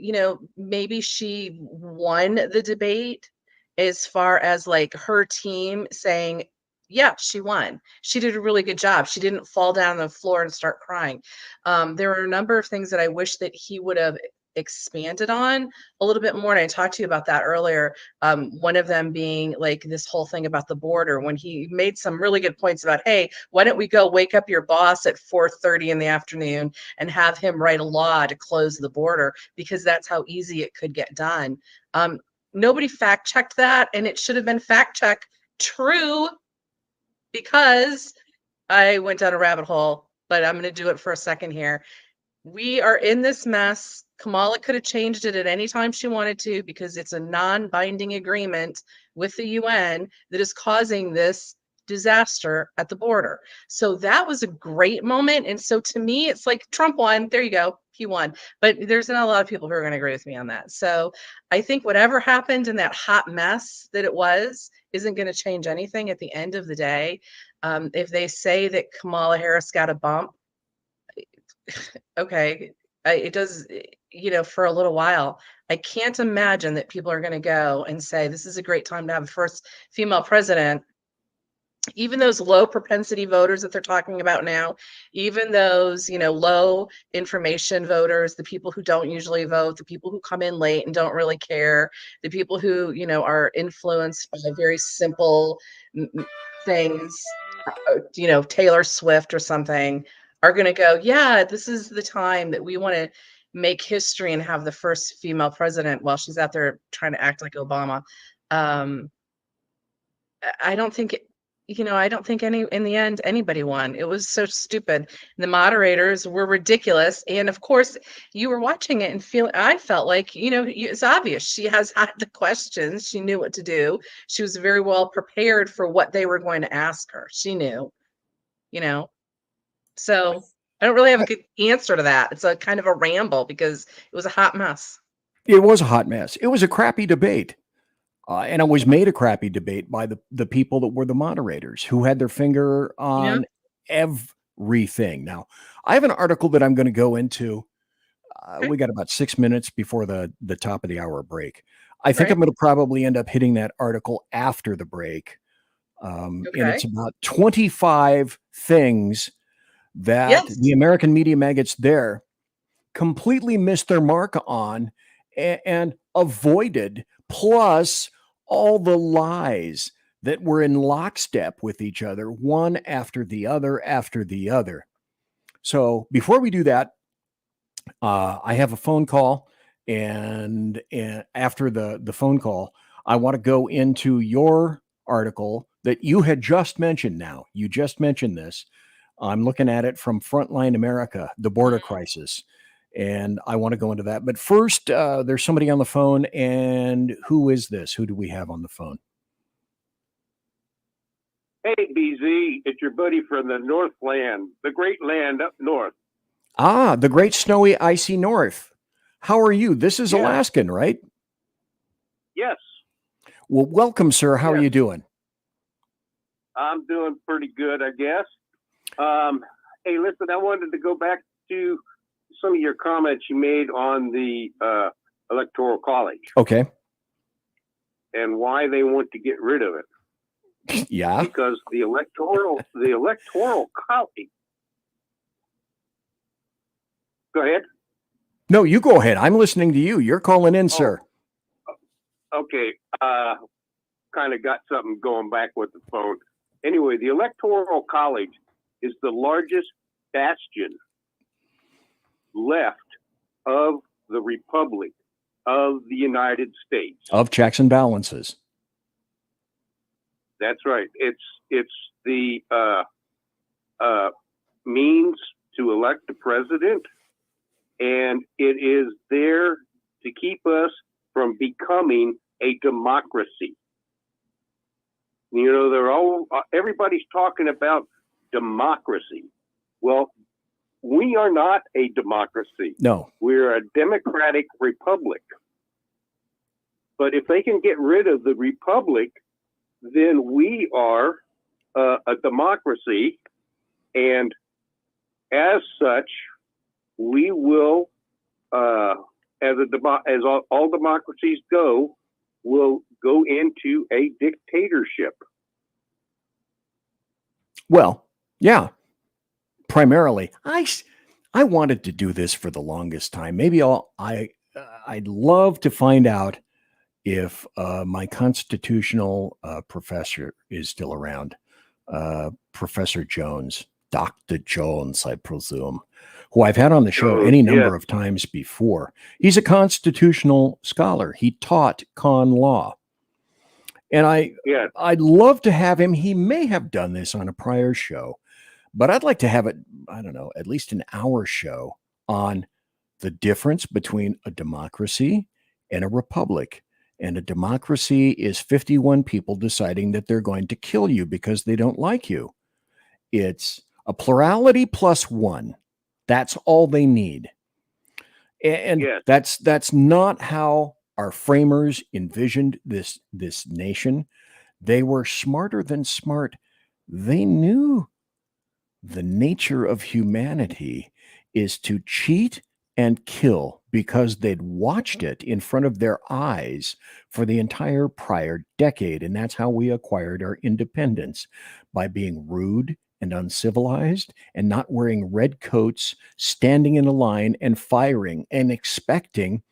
maybe she won the debate as far as like her team saying, yeah, she won. She did a really good job. She didn't fall down on the floor and start crying. There are a number of things that I wish that he would have expanded on a little bit more. And I talked to you about that earlier. One of them being like this whole thing about the border, when he made some really good points about, hey, why don't we go wake up your boss at 4:30 in the afternoon and have him write a law to close the border, because that's how easy it could get done. Nobody fact checked that, and it should have been fact checked true, because I went down a rabbit hole, but I'm going to do it for a second here. We are in this mess. Kamala could have changed it at any time she wanted to, because it's a non-binding agreement with the UN that is causing this disaster at the border. So that was a great moment. And so to me, it's like Trump won. There you go. He won. But there's not a lot of people who are going to agree with me on that. So I think whatever happened in that hot mess that it was isn't going to change anything at the end of the day. If they say that Kamala Harris got a bump, okay, it does, for a little while. I can't imagine that people are going to go and say, this is a great time to have a first female president. Even those low propensity voters that they're talking about now, even those, low information voters, the people who don't usually vote, the people who come in late and don't really care, the people who, are influenced by very simple things, Taylor Swift or something, are going to go, yeah, this is the time that we want to make history and have the first female president while she's out there trying to act like Obama. I don't think in the end anybody won. It was so stupid. The moderators were ridiculous. And of course, you were watching it and I felt like, it's obvious. She has had the questions. She knew what to do. She was very well prepared for what they were going to ask her. She knew, So I don't really have a good answer to that. It's a kind of a ramble because it was a hot mess. It was a hot mess. It was a crappy debate. And it was made a crappy debate by the people that were the moderators, who had their finger on everything. Now, I have an article that I'm going to go into. We got about 6 minutes before the top of the hour break. I think I'm going to probably end up hitting that article after the break. And it's about 25 things that the American media maggots there completely missed their mark on and avoided, plus all the lies that were in lockstep with each other, one after the other after the other. So before we do that, I have a phone call, and after the phone call, I want to go into your article that you had just mentioned. Now, you just mentioned this. I'm looking at it from Frontline America, the border crisis. And I want to go into that. But first, there's somebody on the phone. And who is this? Who do we have on the phone? Hey, BZ, it's your buddy from the Northland, the great land up north. Ah, the great snowy, icy north. How are you? This is Alaskan, right? Yes. Well, welcome, sir. How are you doing? I'm doing pretty good, I guess. Hey, listen, I wanted to go back to some of your comments you made on the Electoral College. Okay. And why they want to get rid of it. Yeah. Because the Electoral College. Go ahead. No, you go ahead. I'm listening to you. You're calling in, sir. Okay. Kind of got something going back with the phone. Anyway, the Electoral College is the largest bastion left of the Republic of the United States. Of checks and balances. That's right. It's the means to elect the president, and it is there to keep us from becoming a democracy. Everybody's talking about democracy. Well, we are not a democracy. No. We're a democratic republic. But if they can get rid of the republic, then we are a democracy. And as such, we will, as all democracies go, will go into a dictatorship. Well, yeah. Primarily, I wanted to do this for the longest time. Maybe I'd love to find out if my constitutional professor is still around. Professor Jones, Dr. Jones, I presume, who I've had on the show any number of times before. He's a constitutional scholar. He taught con law. And I'd love to have him. He may have done this on a prior show, but I'd like to have it, I don't know, at least an hour show on the difference between a democracy and a republic. And a democracy is 51 people deciding that they're going to kill you because they don't like you. It's a plurality plus one. That's all they need. And that's not how our framers envisioned this nation. They were smarter than smart. They knew the nature of humanity is to cheat and kill because they'd watched it in front of their eyes for the entire prior decade. And that's how we acquired our independence, by being rude and uncivilized and not wearing red coats, standing in a line and firing and expecting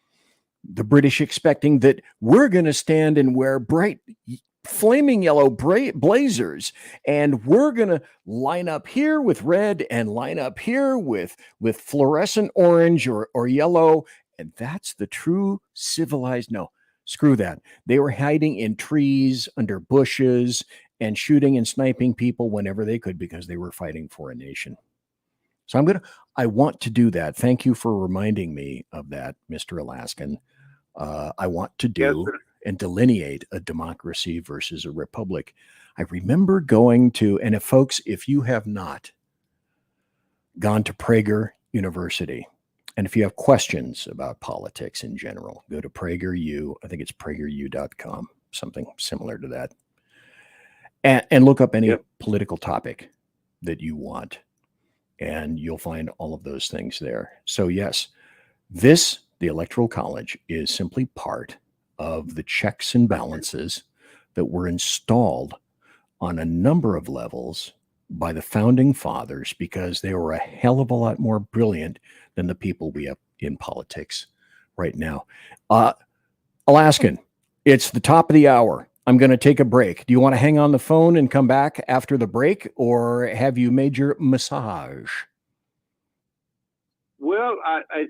that we're going to stand and wear bright flaming yellow blazers, and we're going to line up here with red and line up here with fluorescent orange or yellow. And that's the true civilized. No, screw that. They were hiding in trees, under bushes, and shooting and sniping people whenever they could because they were fighting for a nation. So I want to do that. Thank you for reminding me of that, Mr. Alaskan. I want to do and delineate a democracy versus a republic. I remember going to, and if you have not gone to Prager University, and if you have questions about politics in general, go to PragerU. I think it's prageru.com, something similar to that. And look up any political topic that you want, and you'll find all of those things there. So yes, the Electoral College is simply part of the checks and balances that were installed on a number of levels by the founding fathers, because they were a hell of a lot more brilliant than the people we have in politics right now. Alaskan, it's the top of the hour. I'm going to take a break. Do you want to hang on the phone and come back after the break, or have you made your massage? Well, I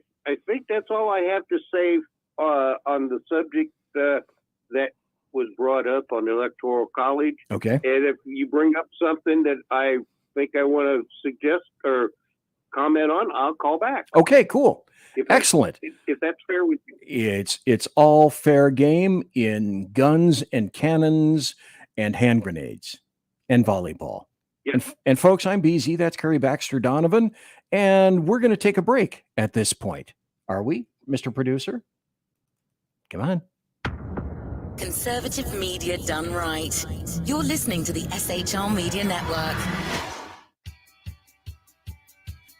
think that's all I have to say on the subject that was brought up on the Electoral College. Okay. And if you bring up something that I think I want to suggest or comment on, I'll call back. Okay, cool. Excellent. If that's fair with you. It's all fair game in guns and cannons and hand grenades and volleyball. Yes. And folks, I'm BZ. That's Kari Baxter Donovan. And we're going to take a break at this point. Are we, Mr. Producer? Come on. Conservative media done right. You're listening to the SHR Media Network.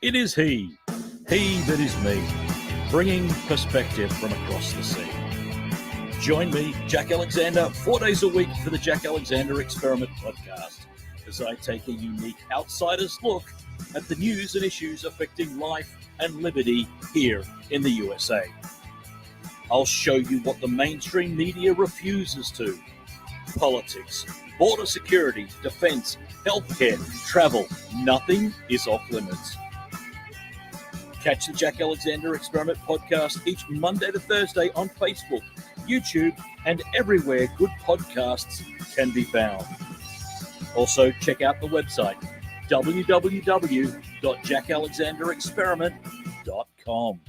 It is he that is me, bringing perspective from across the sea. Join me, Jack Alexander, 4 days a week for the Jack Alexander Experiment podcast, as I take a unique outsider's look at the news and issues affecting life and liberty here in the USA. I'll show you what the mainstream media refuses to. Politics, border security, defense, healthcare, travel, nothing is off limits. Catch the Jack Alexander Experiment podcast each Monday to Thursday on Facebook, YouTube, and everywhere good podcasts can be found. Also, check out the website, www.jackalexanderexperiment.com.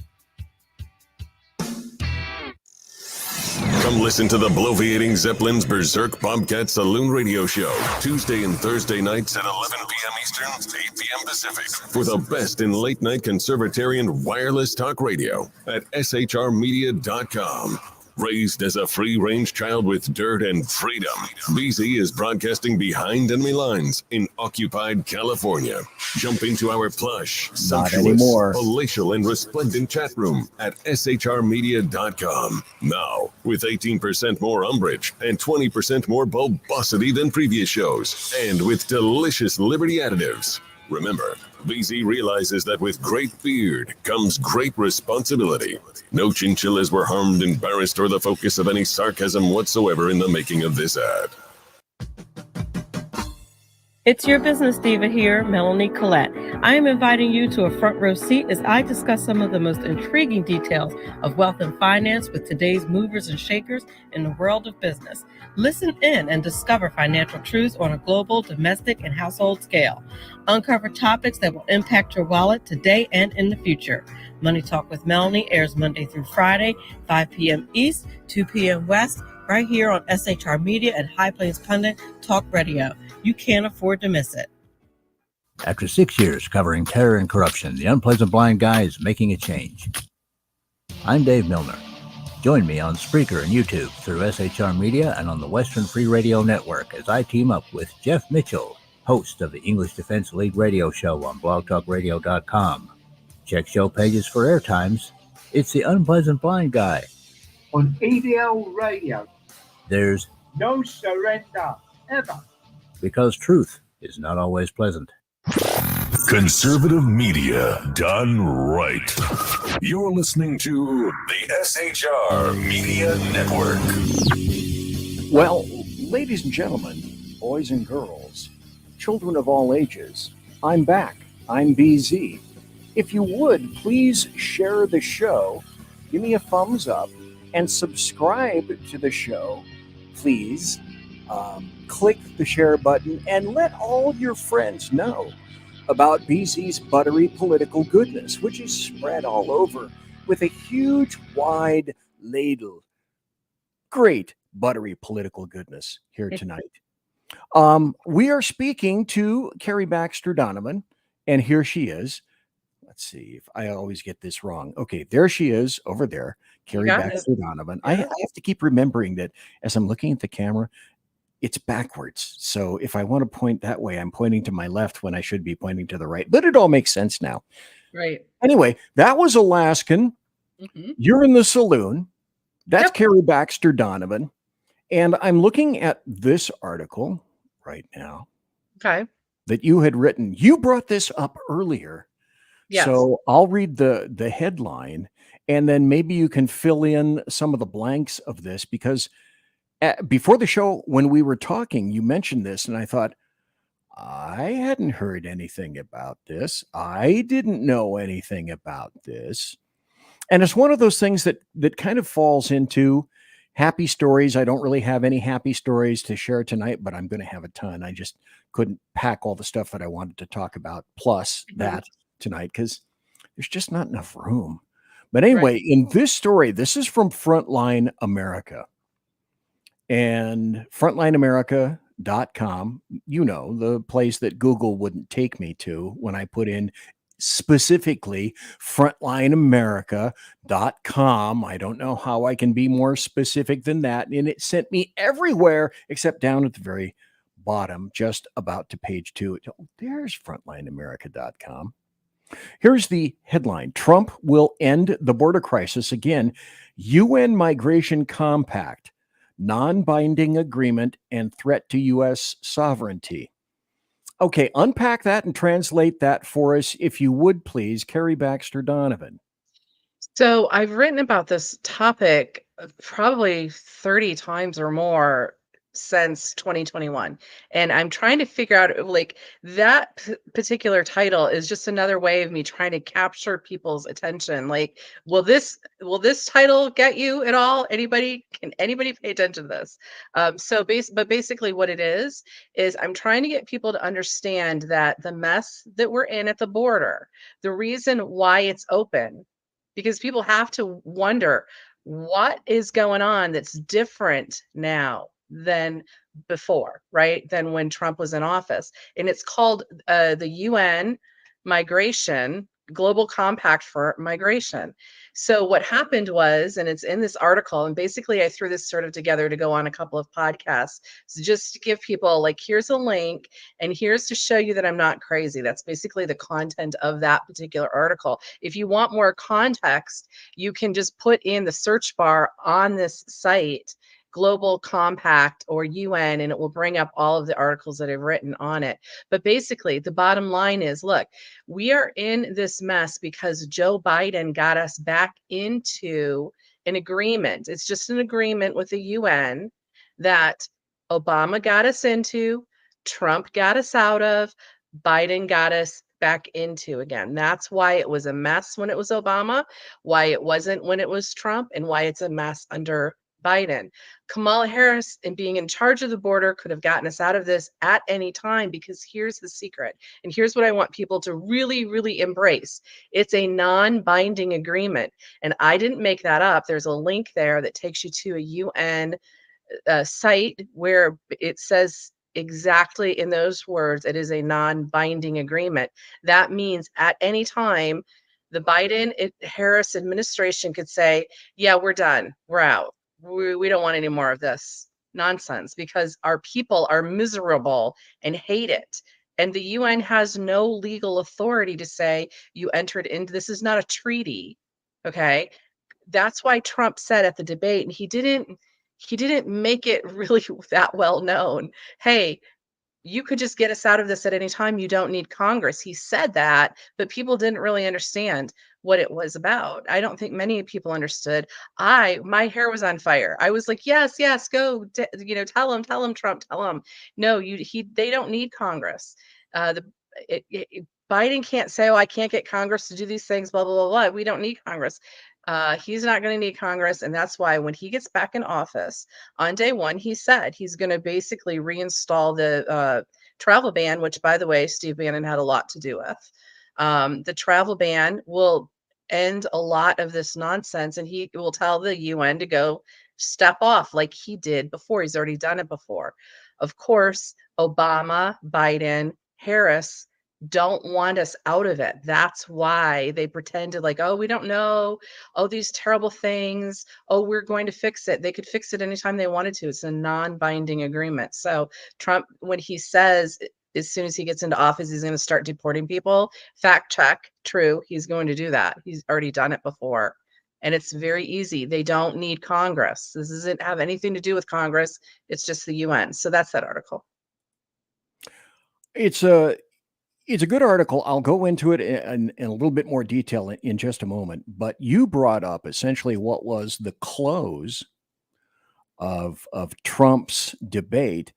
Come listen to the Bloviating Zeppelin's Berserk Bobcat Saloon Radio Show, Tuesday and Thursday nights at 11 p.m. Eastern, 8 p.m. Pacific, for the best in late-night conservatarian wireless talk radio at shrmedia.com. Raised as a free-range child with dirt and freedom, BZ is broadcasting behind enemy lines in occupied California. Jump into our plush, sumptuous, palatial, and resplendent chat room at shrmedia.com. Now, with 18% more umbrage and 20% more bulbosity than previous shows, and with delicious Liberty additives. Remember, BZ realizes that with great beard comes great responsibility. No chinchillas were harmed, embarrassed, or the focus of any sarcasm whatsoever in the making of this ad. It's your business diva here, Melanie Collette. I am inviting you to a front row seat as I discuss some of the most intriguing details of wealth and finance with today's movers and shakers in the world of business. Listen in and discover financial truths on a global, domestic, and household scale. Uncover topics that will impact your wallet today and in the future. Money Talk with Melanie airs Monday through Friday, 5 p.m. East, 2 p.m. West, right here on SHR Media and High Plains Pundit Talk Radio. You can't afford to miss it. After 6 years covering terror and corruption, the Unpleasant Blind Guy is making a change. I'm Dave Milner. Join me on Spreaker and YouTube through SHR Media and on the Western Free Radio Network as I team up with Jeff Mitchell, host of the English Defense League radio show on blogtalkradio.com. Check show pages for airtimes. It's the Unpleasant Blind Guy. On EDL Radio. There's no surrender, ever. Because truth is not always pleasant. Conservative media done right. You're listening to the SHR Media Network. Well, ladies and gentlemen, boys and girls, children of all ages, I'm back. I'm BZ. If you would, please share the show, give me a thumbs up, and subscribe to the show, please. Click the share button and let all your friends know about BZ's buttery political goodness, which is spread all over with a huge, wide ladle. Great buttery political goodness here tonight. We are speaking to KARI Baxter Donovan, and here she is. Let's see if I always get this wrong. Okay, there she is over there, KARI Baxter Donovan. I have to keep remembering that as I'm looking at the camera, it's backwards. So if I want to point that way, I'm pointing to my left when I should be pointing to the right. But it all makes sense now. Right. Anyway, that was Alaskan. Mm-hmm. You're in the saloon. That's KARI Baxter Donovan. And I'm looking at this article right now. Okay. That you had written. You brought this up earlier. Yes. So I'll read the headline, and then maybe you can fill in some of the blanks of this, because before the show, when we were talking, you mentioned this, and I thought, I hadn't heard anything about this. I didn't know anything about this. And it's one of those things that kind of falls into happy stories. I don't really have any happy stories to share tonight, but I'm going to have a ton. I just couldn't pack all the stuff that I wanted to talk about, plus that tonight, because there's just not enough room. But anyway, in this story, this is from Frontline America. And frontlineamerica.com, you know, the place that Google wouldn't take me to when I put in specifically frontlineamerica.com. I don't know how I can be more specific than that. And it sent me everywhere except down at the very bottom, just about to page 2. Oh, there's frontlineamerica.com. Here's the headline. Trump will end the border crisis again. UN Migration Compact. Non-binding agreement and threat to U.S. sovereignty. Okay, unpack that and translate that for us, if you would, please, KARI Baxter Donovan. So I've written about this topic probably 30 times or more since 2021, and I'm trying to figure out, like, that particular title is just another way of me trying to capture people's attention. Like, will this title get you at all? Can anybody pay attention to this? But basically what it is I'm trying to get people to understand that the mess that we're in at the border, the reason why it's open, because people have to wonder what is going on that's different now than before, right? Than when Trump was in office. And it's called the UN Migration Global Compact for Migration. So what happened was, and it's in this article, and basically I threw this sort of together to go on a couple of podcasts, so just to give people, like, here's a link, and here's to show you that I'm not crazy. That's basically the content of that particular article. If you want more context, you can just put in the search bar on this site global compact or UN, and it will bring up all of the articles that I've written on it. But basically, the bottom line is, look, we are in this mess because Joe Biden got us back into an agreement. It's just an agreement with the UN that Obama got us into, Trump got us out of, Biden got us back into again. That's why it was a mess when it was Obama, why it wasn't when it was Trump, and why it's a mess under Biden. Kamala Harris, and being in charge of the border, could have gotten us out of this at any time, because here's the secret. And here's what I want people to really, really embrace. It's a non-binding agreement. And I didn't make that up. There's a link there that takes you to a UN site where it says exactly in those words, it is a non-binding agreement. That means at any time, the Biden-Harris administration could say, yeah, we're done. We're out. We don't want any more of this nonsense, because our people are miserable and hate it. And the UN has no legal authority to say you entered into this is not a treaty. Okay. That's why Trump said at the debate, and he didn't make it really that well known. Hey, you could just get us out of this at any time. You don't need Congress. He said that, but people didn't really understand what it was about. I don't think many people understood. My hair was on fire. I was like, yes, yes, go, tell him, Trump, tell him. No, they don't need Congress. Biden can't say, oh, I can't get Congress to do these things, blah, blah, blah, blah. We don't need Congress. He's not going to need Congress. And that's why when he gets back in office on day one, he said he's going to basically reinstall the travel ban, which, by the way, Steve Bannon had a lot to do with. The travel ban will end a lot of this nonsense, and he will tell the UN to go step off like he did before. He's already done it before. Of course, Obama, Biden, Harris don't want us out of it. That's why they pretended like, oh, we don't know. Oh, these terrible things. Oh, we're going to fix it. They could fix it anytime they wanted to. It's a non-binding agreement. So Trump, when he says as soon as he gets into office, he's going to start deporting people, fact check, true. He's going to do that. He's already done it before. And it's very easy. They don't need Congress. This doesn't have anything to do with Congress. It's just the UN. So that's that article. It's a good article. I'll go into it in a little bit more detail in just a moment. But you brought up essentially what was the close of Trump's debate,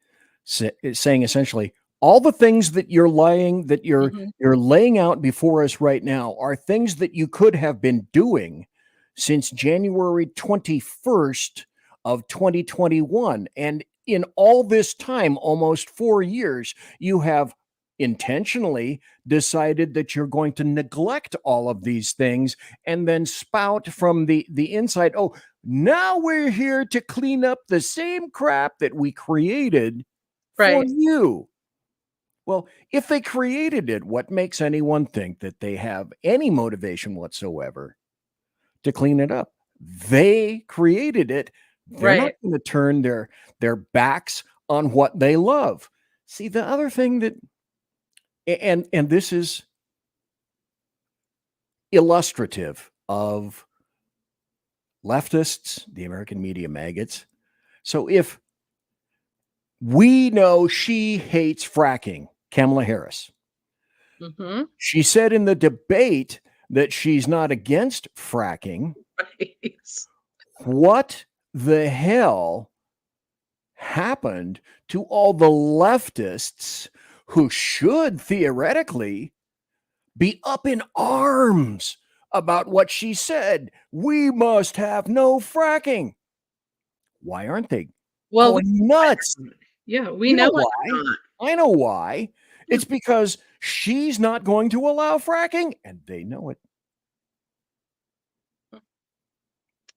saying essentially all the things that you're laying out before us right now are things that you could have been doing since January 21st of 2021. And in all this time, almost 4 years, you have intentionally decided that you're going to neglect all of these things and then spout from the inside, oh, now we're here to clean up the same crap that we created for you. Well, if they created it, what makes anyone think that they have any motivation whatsoever to clean it up? They created it. They're not going to turn their backs on what they love. See, the other thing that and this is illustrative of leftists, the American media maggots. So if we know she hates fracking, Kamala Harris, she said in the debate that she's not against fracking. What the hell happened to all the leftists who should theoretically be up in arms about what she said? We must have no fracking. Why aren't they going nuts? Yeah, we know why. I know why. It's because she's not going to allow fracking, and they know it.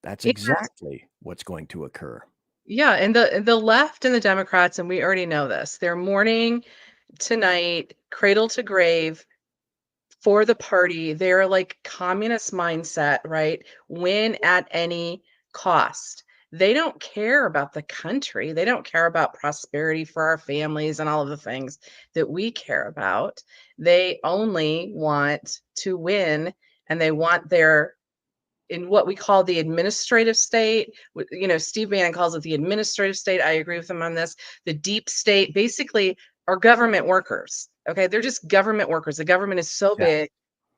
That's exactly what's going to occur. Yeah, and the left and the Democrats, and we already know this, they're mourning tonight, cradle to grave for the party. They're like communist mindset, right? Win at any cost. They don't care about the country. They don't care about prosperity for our families and all of the things that we care about. They only want to win, and they want their in what we call the administrative state. Steve Bannon calls it the administrative state. I agree with him on this. The deep state basically are government workers. Okay, they're just government workers. The government is so big.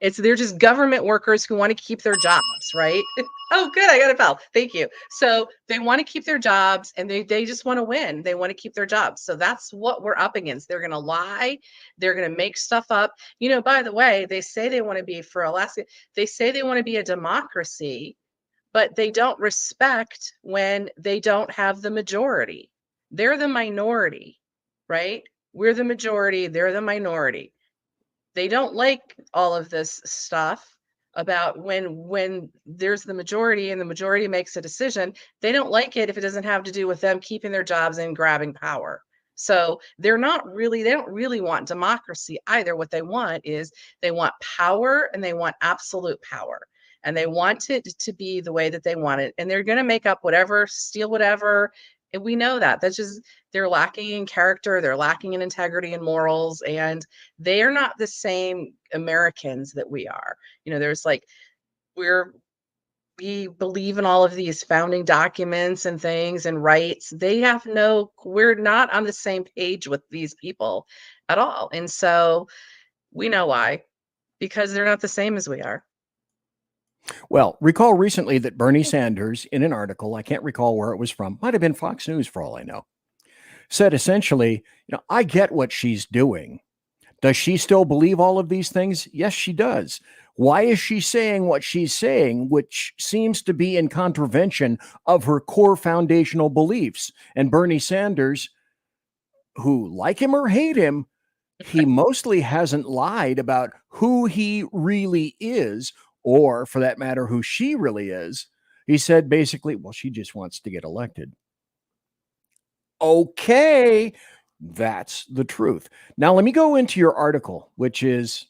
They're just government workers who want to keep their jobs, right? Oh, good. I got a bell. Thank you. So they want to keep their jobs, and they just want to win. They want to keep their jobs. So that's what we're up against. They're going to lie. They're going to make stuff up. By the way, they say they want to be, for Alaska, they say they want to be a democracy, but they don't respect when they don't have the majority. They're the minority, right? We're the majority. They're the minority. They don't like all of this stuff about when there's the majority and the majority makes a decision. They don't like it if it doesn't have to do with them keeping their jobs and grabbing power. So they don't really want democracy either. What they want is they want power, and they want absolute power. And they want it to be the way that they want it. And they're going to make up whatever, steal whatever. And we know that. That's just, they're lacking in character. They're lacking in integrity and morals. And they are not the same Americans that we are. There's we believe in all of these founding documents and things and rights. We're not on the same page with these people at all. And so we know why, because they're not the same as we are. Well, recall recently that Bernie Sanders, in an article, I can't recall where it was from, might have been Fox News for all I know, said essentially, I get what she's doing. Does she still believe all of these things? Yes, she does. Why is she saying what she's saying, which seems to be in contravention of her core foundational beliefs? And Bernie Sanders, who, like him or hate him, he mostly hasn't lied about who he really is, or for that matter, who she really is. He said basically, well, she just wants to get elected. Okay, that's the truth. Now, let me go into your article, which is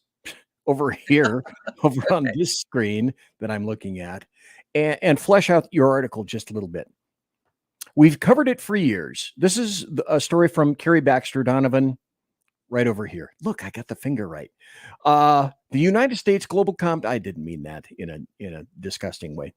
over here, over on this screen that I'm looking at, and flesh out your article just a little bit. We've covered it for years. This is a story from KARI BAXTER Donovan, right over here. Look, I got the finger right. The United States Global Compact. I didn't mean that in a disgusting way.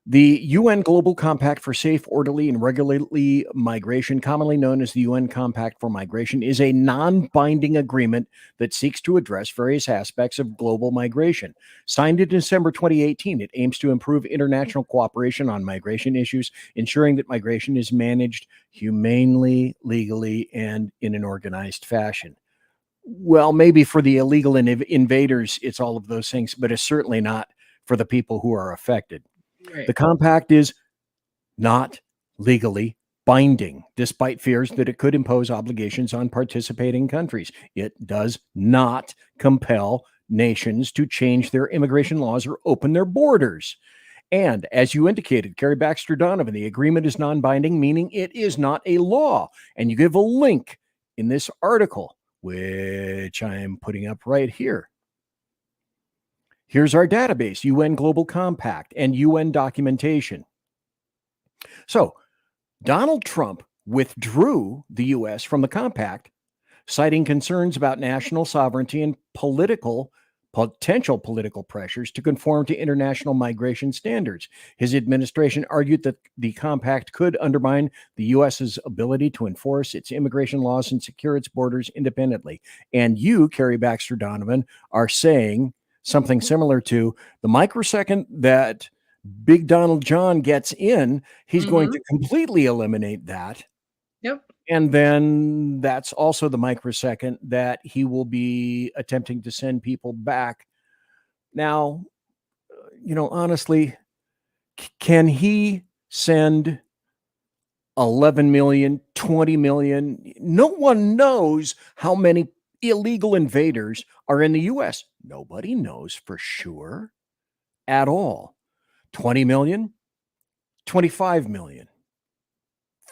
The UN Global Compact for Safe, Orderly, and Regularly Migration, commonly known as the UN Compact for Migration, is a non-binding agreement that seeks to address various aspects of global migration. Signed in December 2018, it aims to improve international cooperation on migration issues, ensuring that migration is managed humanely, legally, and in an organized fashion. Well, maybe for the illegal invaders, it's all of those things, but it's certainly not for the people who are affected. Right. The compact is not legally binding, despite fears that it could impose obligations on participating countries. It does not compel nations to change their immigration laws or open their borders. And as you indicated, KARI BAXTER Donovan, the agreement is non-binding, meaning it is not a law. And you give a link in this article, which I'm putting up right here. Here's our database, UN Global Compact and UN documentation. So Donald Trump withdrew the U.S. from the compact, citing concerns about national sovereignty and potential political pressures to conform to international migration standards. His administration argued that the compact could undermine the U.S.'s ability to enforce its immigration laws and secure its borders independently. And you, KARI BAXTER Donovan, are saying something similar to the microsecond that Big Donald John gets in, he's going to completely eliminate that. Yep. And then that's also the microsecond that he will be attempting to send people back. Now, honestly, can he send 11 million, 20 million? No one knows how many illegal invaders are in the U.S. Nobody knows for sure at all. 20 million, 25 million,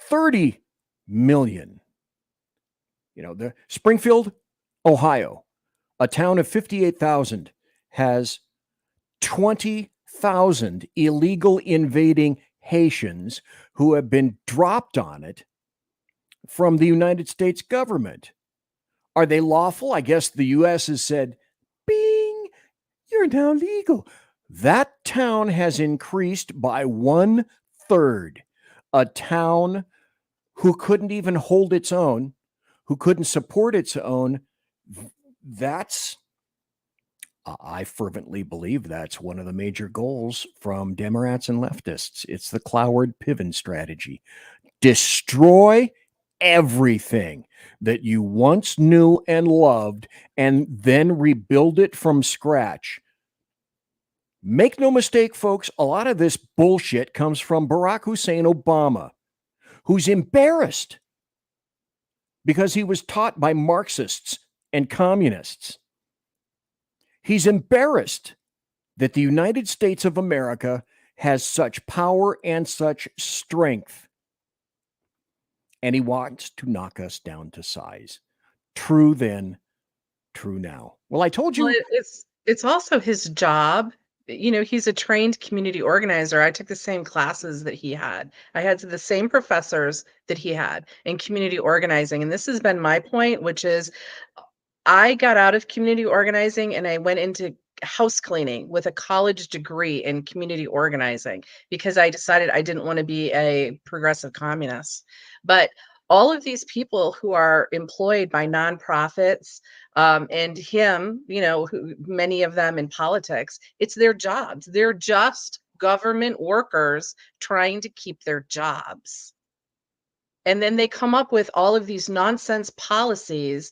30 million. The Springfield, Ohio, a town of 58,000, has 20,000 illegal invading Haitians who have been dropped on it from the United States government. Are they lawful? I guess the U.S. has said, bing, you're now legal. That town has increased by 1/3. A town who couldn't even hold its own, who couldn't support its own. I fervently believe that's one of the major goals from Democrats and leftists. It's the Cloward Piven strategy. Destroy everything that you once knew and loved and then rebuild it from scratch. Make no mistake, folks, a lot of this bullshit comes from Barack Hussein Obama, who's embarrassed because he was taught by Marxists and communists. He's embarrassed that the United States of America has such power and such strength. And he wants to knock us down to size. True then, true now. Well, I told you. Well, it's also his job. He's a trained community organizer. I took the same classes that he had. I had the same professors that he had in community organizing. And this has been my point, which is I got out of community organizing and I went into house cleaning with a college degree in community organizing because I decided I didn't want to be a progressive communist. But all of these people who are employed by nonprofits and him, many of them in politics, it's their jobs. They're just government workers trying to keep their jobs. And then they come up with all of these nonsense policies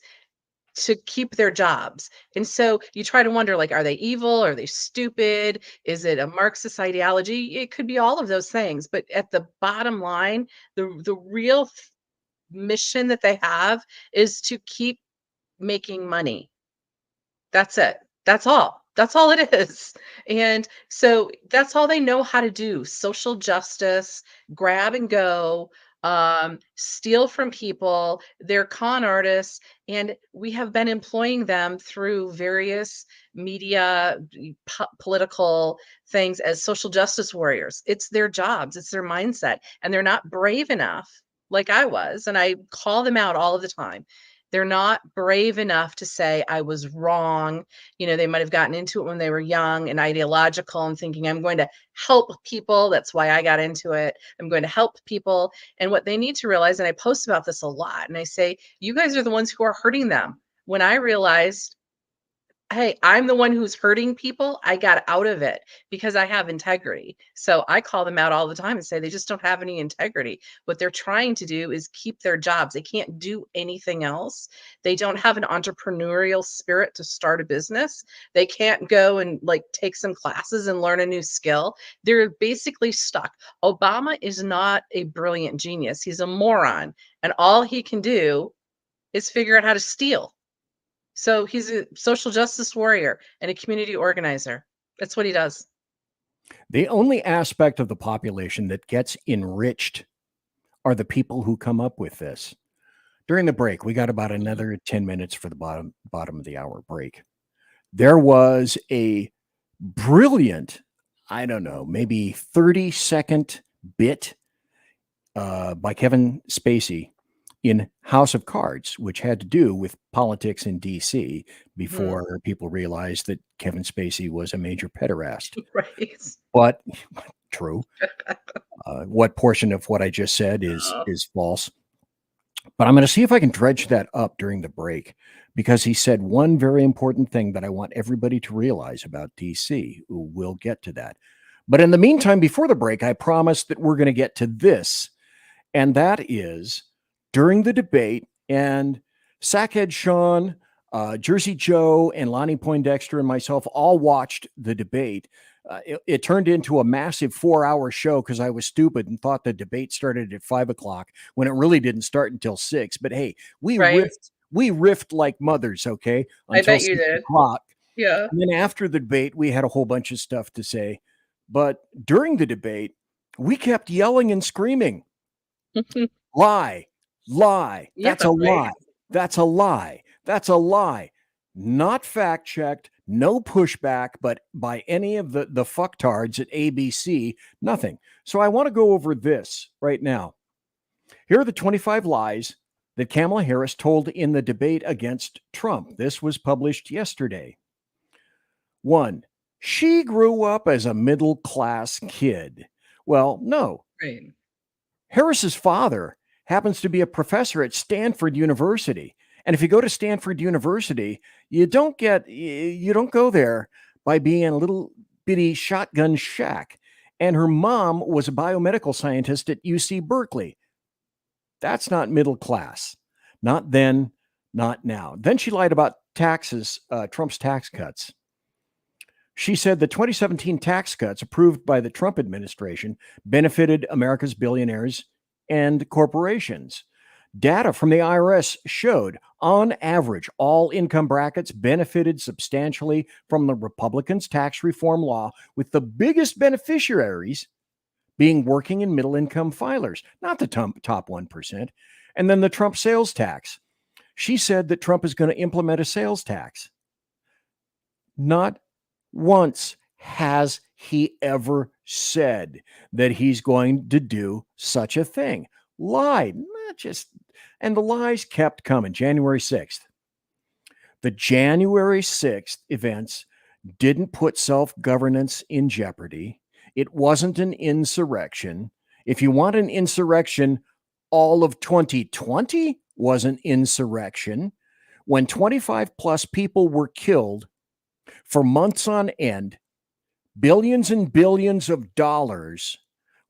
to keep their jobs. And so you try to wonder, like, are they evil? Are they stupid? Is it a Marxist ideology? It could be all of those things. But at the bottom line, the real mission that they have is to keep making money. That's it. That's all. That's all it is. And so that's all they know how to do. Social justice, grab and go, steal from people. They're con artists, and we have been employing them through various media, political things as social justice warriors. It's their jobs, it's their mindset, and they're not brave enough, like I was, and I call them out all of the time. They're not brave enough to say, I was wrong. They might have gotten into it when they were young and ideological and thinking, I'm going to help people. That's why I got into it. I'm going to help people. And what they need to realize, and I post about this a lot, and I say, you guys are the ones who are hurting them. When I realized, hey, I'm the one who's hurting people, I got out of it because I have integrity. So I call them out all the time and say they just don't have any integrity. What they're trying to do is keep their jobs. They can't do anything else. They don't have an entrepreneurial spirit to start a business. They can't go and take some classes and learn a new skill. They're basically stuck. Obama is not a brilliant genius. He's a moron. And all he can do is figure out how to steal. So he's a social justice warrior and a community organizer. That's what he does. The only aspect of the population that gets enriched are the people who come up with this. During the break, we got about another 10 minutes for the bottom of the hour break. There was a brilliant, I don't know, maybe 30-second bit by Kevin Spacey in House of Cards, which had to do with politics in DC before people realized that Kevin Spacey was a major pederast. Right. But true. What portion of what I just said is false? But I'm going to see if I can dredge that up during the break, because he said one very important thing that I want everybody to realize about DC. We'll get to that. But in the meantime, before the break, I promised that we're going to get to this, and that is during the debate, and Sackhead Sean, Jersey Joe, and Lonnie Poindexter and myself all watched the debate. It turned into a massive 4-hour show because I was stupid and thought the debate started at 5 o'clock when it really didn't start until 6. But hey, we riffed like mothers, okay? I bet you did. Yeah. And then after the debate, we had a whole bunch of stuff to say. But during the debate, we kept yelling and screaming. Lie. Lie. That's a lie. That's a lie. That's a lie. Not fact checked, no pushback, but by any of the fucktards at ABC, nothing. So I want to go over this right now. Here are the 25 lies that Kamala Harris told in the debate against Trump. This was published yesterday. 1, She grew up as a middle-class kid. Well, no. Right. Harris's father happens to be a professor at Stanford University. And if you go to Stanford University, you don't go there by being in a little bitty shotgun shack. And her mom was a biomedical scientist at UC Berkeley. That's not middle class. Not then, not now. Then she lied about taxes, Trump's tax cuts. She said the 2017 tax cuts approved by the Trump administration benefited America's billionaires and corporations. Data from the IRS showed, on average, all income brackets benefited substantially from the Republicans' tax reform law, with the biggest beneficiaries being working and middle-income filers, not the top 1%. And then the Trump sales tax. She said that Trump is going to implement a sales tax. Not once has he ever said that he's going to do such a thing. Lied, not just, and the lies kept coming. January 6th. The January 6th events didn't put self-governance in jeopardy. It wasn't an insurrection. If you want an insurrection, all of 2020 was an insurrection. When 25 plus people were killed for months on end, billions and billions of dollars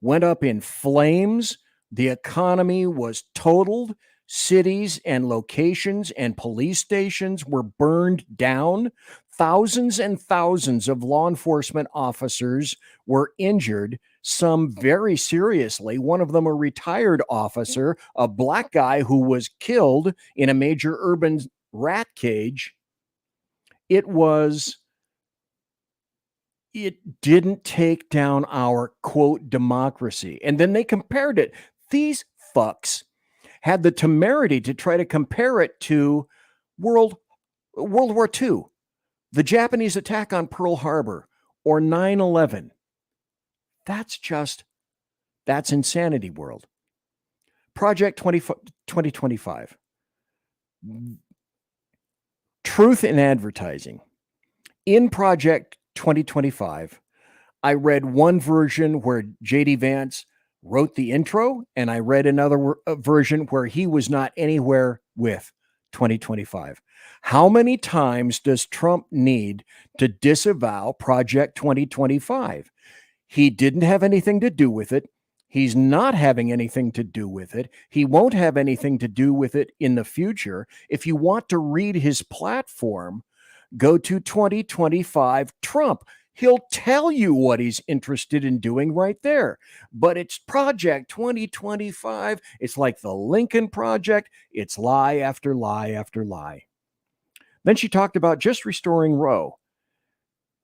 went up in flames. The economy was totaled. Cities and locations and police stations were burned down. Thousands and thousands of law enforcement officers were injured, some very seriously. One of them, a retired officer, a black guy who was killed in a major urban rat cage. It didn't take down our, quote, democracy. And then they compared it. These fucks had the temerity to try to compare it to World War II, the Japanese attack on Pearl Harbor, or 9/11. That's insanity, world. Project 2025. Truth in advertising. In Project 2025, I read one version where J.D. Vance wrote the intro, and I read another version where he was not anywhere with 2025. How many times does Trump need to disavow Project 2025? He didn't have anything to do with it. He's not having anything to do with it. He won't have anything to do with it in the future. If you want to read his platform, go to 2025 Trump. He'll tell you what he's interested in doing right there. But it's Project 2025. It's like the Lincoln Project. It's lie after lie after lie. Then she talked about just restoring Roe.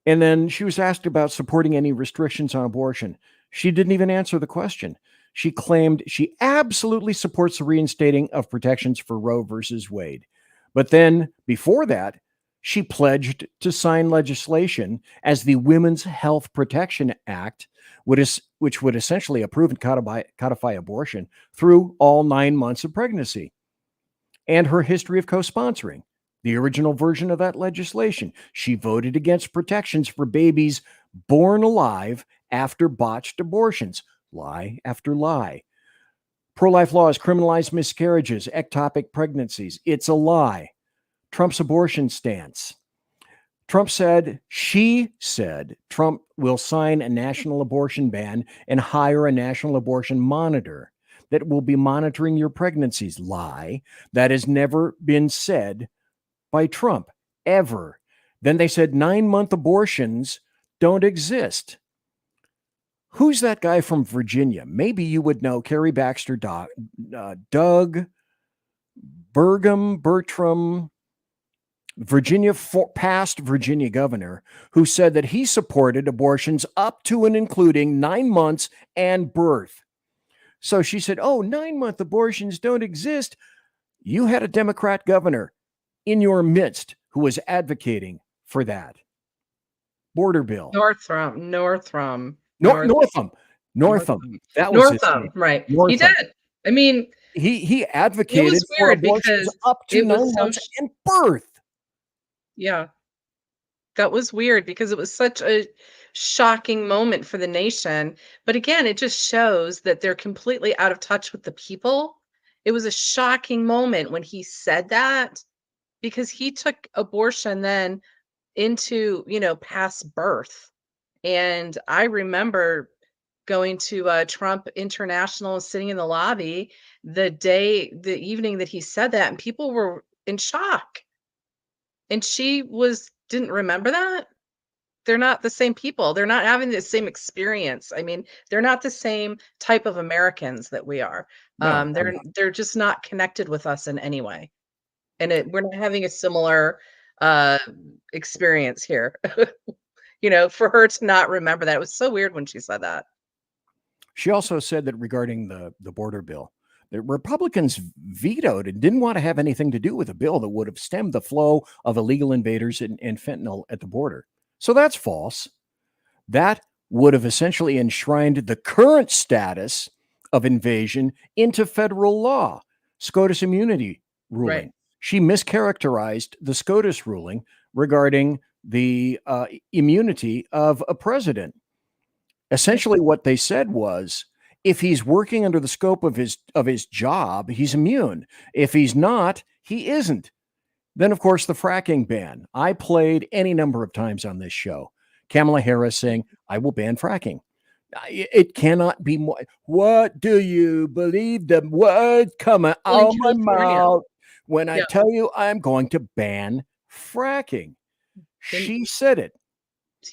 And then she was asked about supporting any restrictions on abortion. She didn't even answer the question. She claimed she absolutely supports the reinstating of protections for Roe versus Wade. But then before that, she pledged to sign legislation as the Women's Health Protection Act, which would essentially approve and codify abortion through all 9 months of pregnancy. And her history of co-sponsoring the original version of that legislation. She voted against protections for babies born alive after botched abortions. Lie after lie. Pro-life laws criminalize miscarriages, ectopic pregnancies. It's a lie. Trump's abortion stance. She said Trump will sign a national abortion ban and hire a national abortion monitor that will be monitoring your pregnancies. Lie. That has never been said by Trump, ever. Then they said 9-month abortions don't exist. Who's that guy from Virginia? Maybe you would know. KARI, BAXTER, Doug, Bertram, past Virginia governor, who said that he supported abortions up to and including 9 months and birth. So she said, 9-month abortions don't exist. You had a Democrat governor in your midst who was advocating for that. Border bill. Northam. That was Northam, right. Northam. He did. I mean, he advocated for abortions up to 9 months and birth. Yeah. That was weird because it was such a shocking moment for the nation. But again, it just shows that they're completely out of touch with the people. It was a shocking moment when he said that because he took abortion then into, past birth. And I remember going to Trump International and sitting in the lobby the evening that he said that, and people were in shock. And she didn't remember that. They're not the same people. They're not having the same experience. I mean, they're not the same type of Americans that we are. No, They're just not connected with us in any way. And we're not having a similar experience here. For her to not remember that, it was so weird when she said that. She also said that regarding the border bill, the Republicans vetoed and didn't want to have anything to do with a bill that would have stemmed the flow of illegal invaders and fentanyl at the border. So that's false. That would have essentially enshrined the current status of invasion into federal law, SCOTUS immunity ruling. Right. She mischaracterized the SCOTUS ruling regarding the immunity of a president. Essentially, what they said was, if he's working under the scope of his job, he's immune. If he's not, he isn't. Then, of course, the fracking ban. I played any number of times on this show. Kamala Harris saying, I will ban fracking. It cannot be more. What do you believe the word coming out of my mouth when I tell you I'm going to ban fracking? She said it.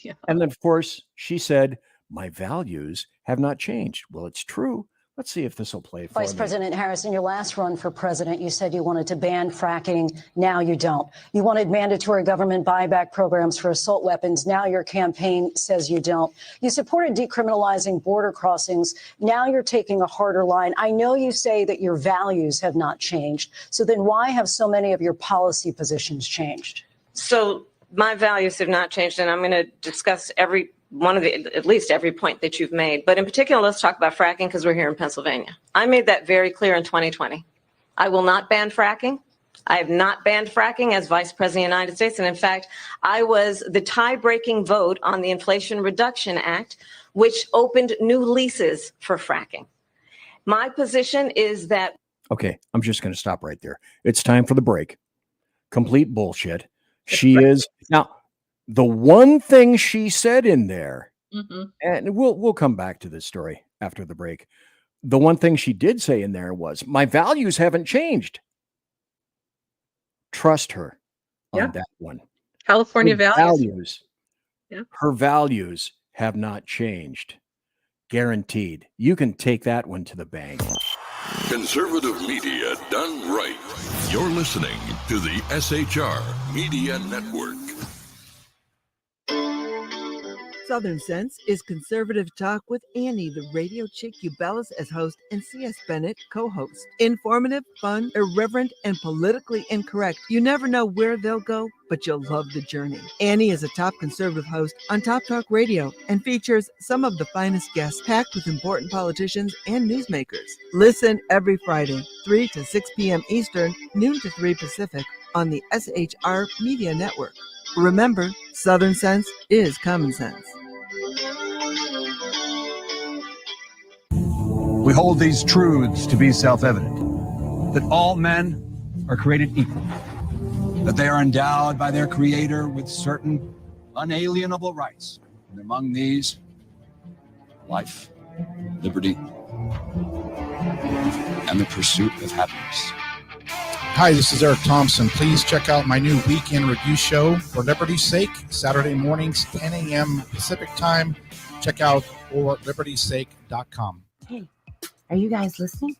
Yeah. And then, of course, she said, my values have not changed. Well, it's true. Let's see if this will play for Vice me. President Harris, in your last run for president, you said you wanted to ban fracking. Now you don't. You wanted mandatory government buyback programs for assault weapons. Now your campaign says you don't. You supported decriminalizing border crossings. Now you're taking a harder line. I know you say that your values have not changed. So then why have so many of your policy positions changed? So my values have not changed, and I'm going to discuss at least every point that you've made. But in particular, let's talk about fracking because we're here in Pennsylvania. I made that very clear in 2020. I will not ban fracking. I have not banned fracking as Vice President of the United States. And in fact, I was the tie-breaking vote on the Inflation Reduction Act, which opened new leases for fracking. My position is that... Okay, I'm just going to stop right there. It's time for the break. Complete bullshit. She is... Now, the one thing she said in there, and we'll come back to this story after the break. The one thing she did say in there was, my values haven't changed. Trust her on that one. California values. Her values have not changed. Guaranteed. You can take that one to the bank. Conservative media done right. You're listening to the SHR Media Network. Southern Sense is conservative talk with Annie, the radio chick you balance as host, and C.S. Bennett co-host. Informative, fun, irreverent, and politically incorrect. You never know where they'll go, but you'll love the journey. Annie is a top conservative host on Top Talk Radio and features some of the finest guests packed with important politicians and newsmakers. Listen every Friday, 3 to 6 p.m. Eastern, noon to 3 Pacific on the SHR Media Network. Remember, Southern Sense is common sense. We hold these truths to be self-evident, that all men are created equal, that they are endowed by their Creator with certain unalienable rights, and among these, life, liberty, and the pursuit of happiness. Hi, this is Eric Thompson. Please check out my new weekend review show, For Liberty's Sake, Saturday mornings, 10 a.m. Pacific time. Check out forlibertysake.com. Hey, are you guys listening?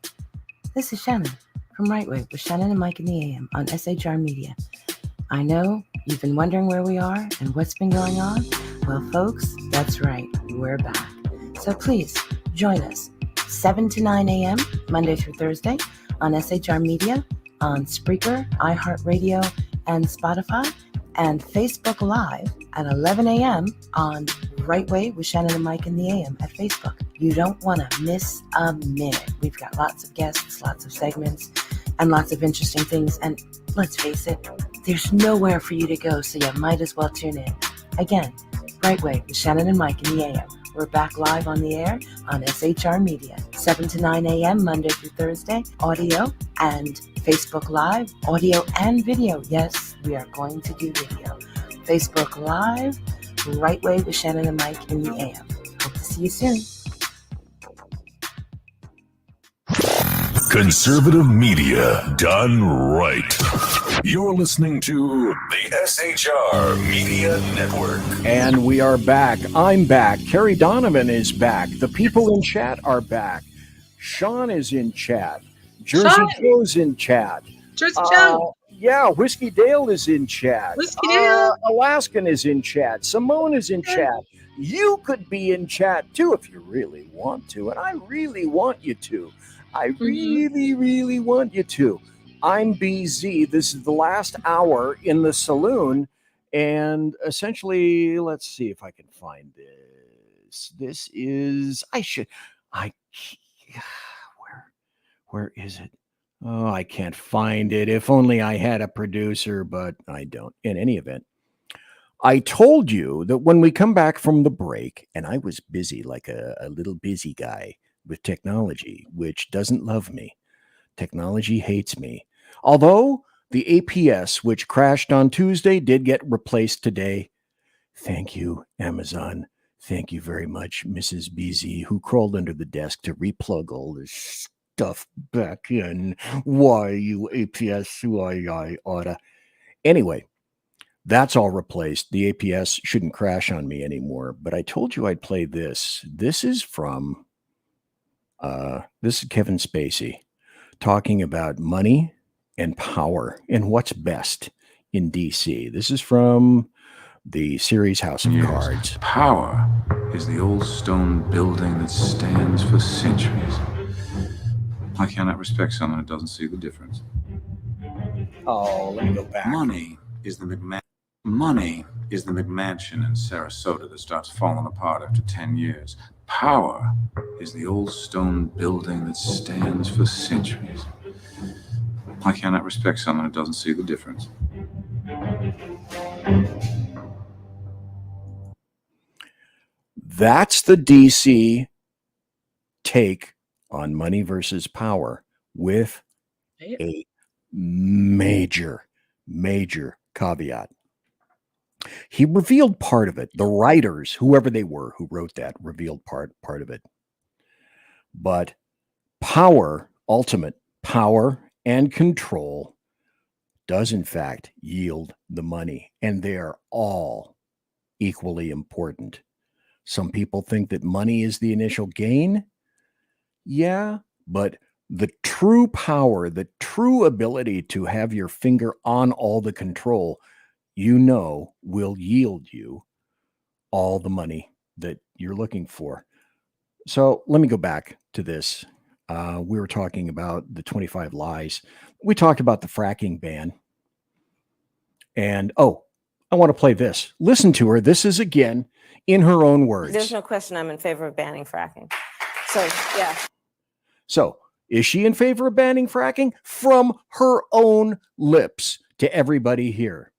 This is Shannon from Right Way with Shannon and Mike in the AM on SHR Media. I know you've been wondering where we are and what's been going on. Well, folks, that's right. We're back. So please join us 7 to 9 a.m. Monday through Thursday on SHR Media, on Spreaker, iHeartRadio, and Spotify, and Facebook Live at 11 a.m. on Right Way with Shannon and Mike in the AM at Facebook. You don't want to miss a minute. We've got lots of guests, lots of segments, and lots of interesting things. And let's face it, there's nowhere for you to go, so you might as well tune in. Again, Right Way with Shannon and Mike in the AM. We're back live on the air on SHR Media, 7 to 9 a.m. Monday through Thursday, audio and Facebook Live, audio and video. Yes, we are going to do video. Facebook Live, Right Way with Shannon and Mike in the AM. Hope to see you soon. Conservative media done right. You're listening to the SHR Media Network. And we are back. I'm back. Carrie Donovan is back. The people in chat are back. Sean is in chat. Jersey Joe's in chat. Jersey Joe. Yeah, Whiskey Dale is in chat. Whiskey Dale. Alaskan is in chat. Simone is in chat. You could be in chat too if you really want to. And I really want you to. I really, really want you to. I'm BZ. This is the last hour in the saloon. And essentially, let's see if I can find this. This is, where is it? Oh, I can't find it. If only I had a producer, but I don't. In any event, I told you that when we come back from the break, and I was busy like a little busy guy with technology, which doesn't love me. Technology hates me. Although the APS, which crashed on Tuesday, did get replaced today. Thank you, Amazon. Thank you very much, Mrs. BZ, who crawled under the desk to replug all this stuff back in. Why, you APS? Why, I oughta. Anyway, that's all replaced. The APS shouldn't crash on me anymore. But I told you I'd play this. This is from... this is Kevin Spacey talking about money and power and what's best in DC. This is from the series House of Cards. Power is the old stone building that stands for centuries. I cannot respect someone who doesn't see the difference. Oh, let me go back. Money is the McMansion in Sarasota that starts falling apart after 10 years. Power is the old stone building that stands for centuries. I cannot respect someone who doesn't see the difference. That's the DC take on money versus power with a major caveat. He revealed part of it. The writers, whoever they were who wrote that, revealed part of it. But power, ultimate power and control, does in fact yield the money. And they are all equally important. Some people think that money is the initial gain. Yeah, but the true power, the true ability to have your finger on all the control, will yield you all the money that you're looking for. So let me go back to this. We were talking about the 25 lies. We talked about the fracking ban. And, I want to play this. Listen to her. This is, again, in her own words. There's no question I'm in favor of banning fracking. So, yeah. So, is she in favor of banning fracking? From her own lips to everybody here.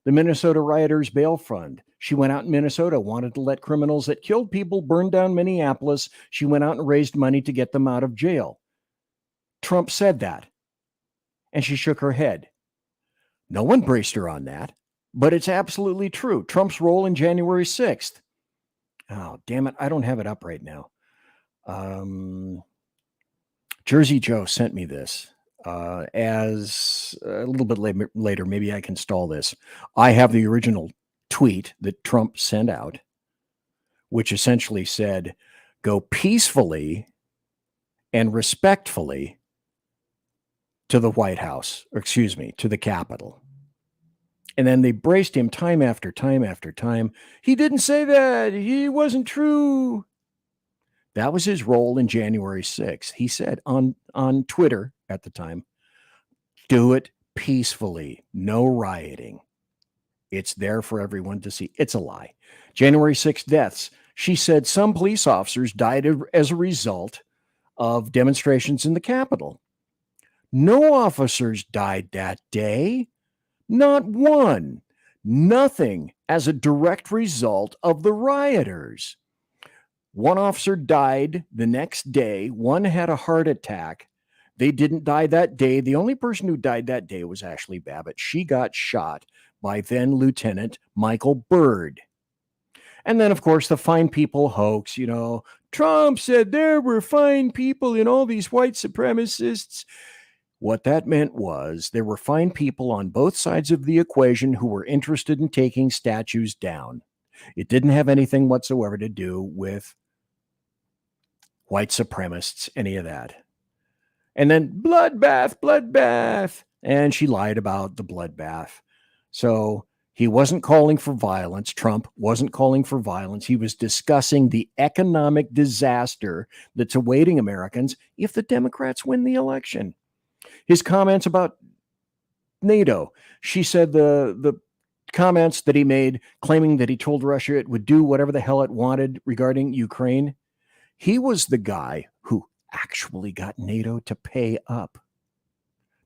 The Minnesota rioters' bail fund. She went out in Minnesota, wanted to let criminals that killed people burn down Minneapolis. She went out and raised money to get them out of jail. Trump said that. And she shook her head. No one braced her on that, but it's absolutely true. Trump's role in January 6th. Oh, damn it. I don't have it up right now. Jersey Joe sent me this. As a little bit later, maybe I can stall this. I have the original tweet that Trump sent out, which essentially said, go peacefully and respectfully to the White House, to the Capitol. And then they braced him time after time after time. He didn't say that. He wasn't true. That was his role in January 6th. He said on Twitter at the time, do it peacefully, no rioting. It's there for everyone to see. It's a lie. January 6th deaths. She said some police officers died as a result of demonstrations in the Capitol. No officers died that day. Not one. Nothing as a direct result of the rioters. One officer died the next day. One had a heart attack. They didn't die that day. The only person who died that day was Ashley Babbitt. She got shot by then Lieutenant Michael Byrd. And then, of course, the fine people hoax. Trump said there were fine people in all these white supremacists. What that meant was there were fine people on both sides of the equation who were interested in taking statues down. It didn't have anything whatsoever to do with white supremacists, any of that. And then bloodbath. And she lied about the bloodbath. So he wasn't calling for violence. Trump wasn't calling for violence. He was discussing the economic disaster that's awaiting Americans if the Democrats win the election. His comments about NATO. She said the comments that he made claiming that he told Russia it would do whatever the hell it wanted regarding Ukraine. He was the guy who actually got NATO to pay up.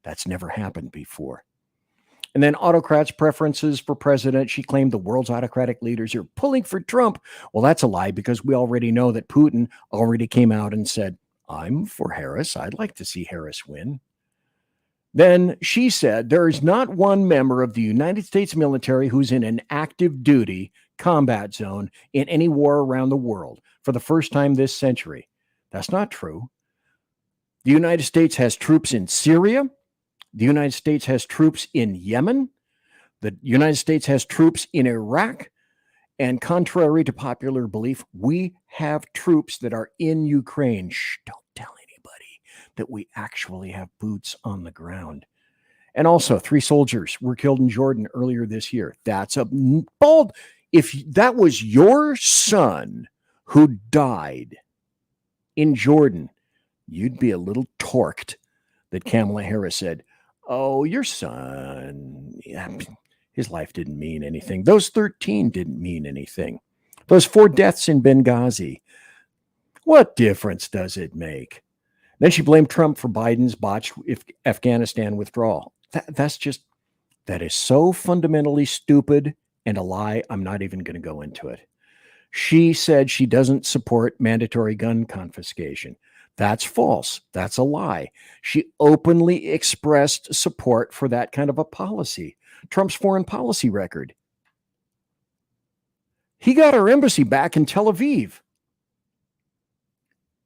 That's never happened before. And then autocrats' preferences for president. She claimed the world's autocratic leaders are pulling for Trump. Well, that's a lie, because we already know that Putin already came out and said, I'm for Harris. I'd like to see Harris win. Then she said there is not one member of the United States military who's in an active duty combat zone in any war around the world for the first time this century. That's not true. The United States has troops in Syria. The United States has troops in Yemen. The United States has troops in Iraq. And contrary to popular belief, we have troops that are in Ukraine. Shh, don't tell anybody that we actually have boots on the ground. And also, 3 soldiers were killed in Jordan earlier this year. That's a bold. If that was your son who died in Jordan, you'd be a little torqued that Kamala Harris said, oh, your son, his life didn't mean anything. Those 13 didn't mean anything. Those 4 deaths in Benghazi, what difference does it make? Then she blamed Trump for Biden's botched Afghanistan withdrawal. That is so fundamentally stupid and a lie, I'm not even going to go into it. She said she doesn't support mandatory gun confiscation. That's false. That's a lie. She openly expressed support for that kind of a policy. Trump's foreign policy record. He got our embassy back in Tel Aviv.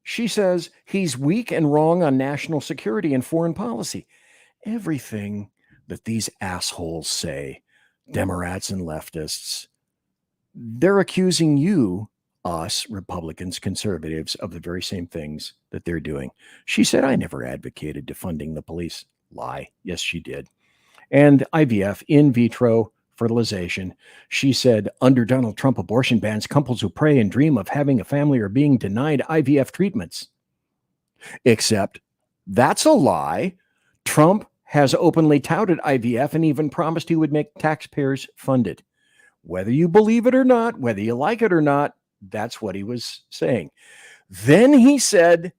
She says he's weak and wrong on national security and foreign policy. Everything that these assholes say, Democrats and leftists, they're accusing you, us, Republicans, conservatives, of the very same things that they're doing. She said, I never advocated defunding the police. Lie. Yes, she did. And IVF, in vitro fertilization. She said, under Donald Trump, abortion bans couples who pray and dream of having a family are being denied IVF treatments. Except that's a lie. Trump has openly touted IVF and even promised he would make taxpayers fund it. Whether you believe it or not, whether you like it or not, that's what he was saying. Then he said,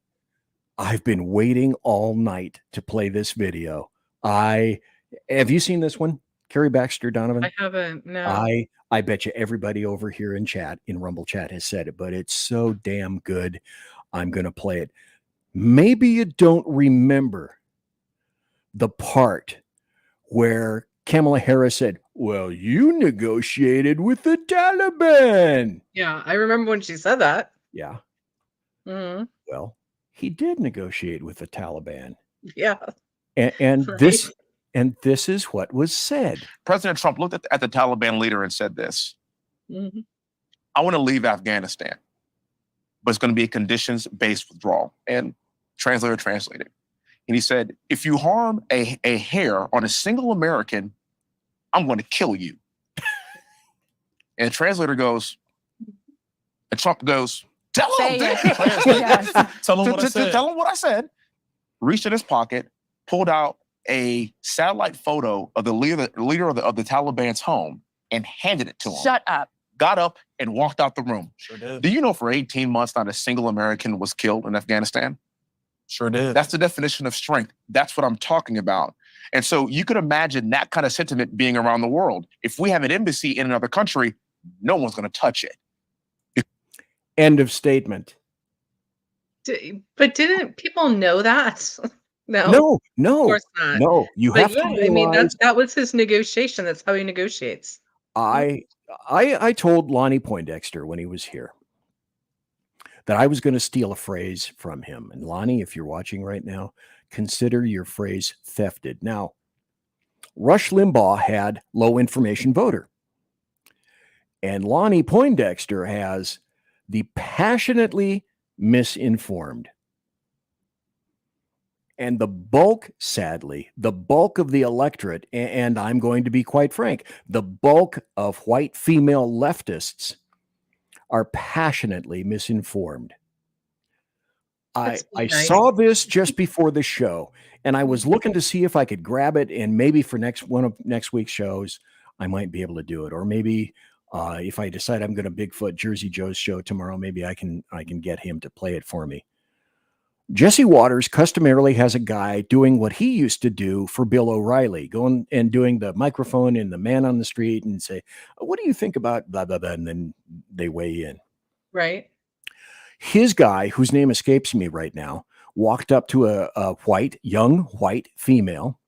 I've been waiting all night to play this video. Have you seen this one? KARI, BAXTER, Donovan? I haven't, no. I bet you everybody over here in chat, in Rumble chat, has said it, but it's so damn good. I'm going to play it. Maybe you don't remember the part where Kamala Harris said, well, you negotiated with the Taliban. Yeah, I remember when she said that. Yeah. Mm-hmm. Well, he did negotiate with the Taliban. Yeah. And Right. this is what was said. President Trump looked at the Taliban leader and said this, Mm-hmm. I want to leave Afghanistan, but it's going to be a conditions-based withdrawal. And translator translated. And he said, if you harm a hair on a single American, I'm going to kill you. And the translator goes, and Trump goes, tell him. Yes. Tell him what I said. Reached in his pocket, pulled out a satellite photo of the leader of the Taliban's home and handed it to him. Shut up. Got up and walked out the room. Sure did. Do you know for 18 months not a single American was killed in Afghanistan? Sure did. That's the definition of strength. That's what I'm talking about. And so you could imagine that kind of sentiment being around the world. If we have an embassy in another country, no one's going to touch it. End of statement. But didn't people know that? No, Of course not. no. You But have to yeah, I mean, realize. that was his negotiation. That's how he negotiates. I told Lonnie Poindexter when he was here that I was going to steal a phrase from him. And Lonnie, if you're watching right now, consider your phrase thefted. Now, Rush Limbaugh had low information voter. And Lonnie Poindexter has the passionately misinformed. And the bulk, sadly, the bulk of the electorate, and I'm going to be quite frank, the bulk of white female leftists are passionately misinformed. I nice. saw this just before the show, and I was looking to see if I could grab it, and maybe for one of next week's shows, I might be able to do it. Or maybe if I decide I'm going to Bigfoot Jersey Joe's show tomorrow, maybe I can get him to play it for me. Jesse Waters customarily has a guy doing what he used to do for Bill O'Reilly, going and doing the microphone and the man on the street and say, what do you think about blah, blah, blah, and then they weigh in. Right. His guy, whose name escapes me right now, walked up to a young white female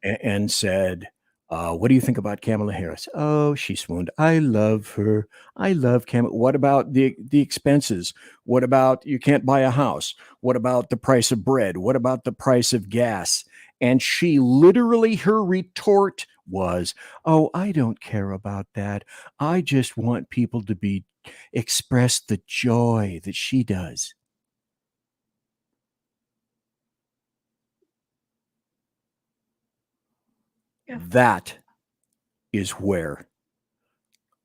and said, what do you think about Kamala Harris? Oh, she swooned. I love her. I love Kamala. What about the expenses? What about you can't buy a house? What about the price of bread? What about the price of gas? And she literally, her retort was, oh, I don't care about that. I just want people to express the joy that she does. Yeah. That is where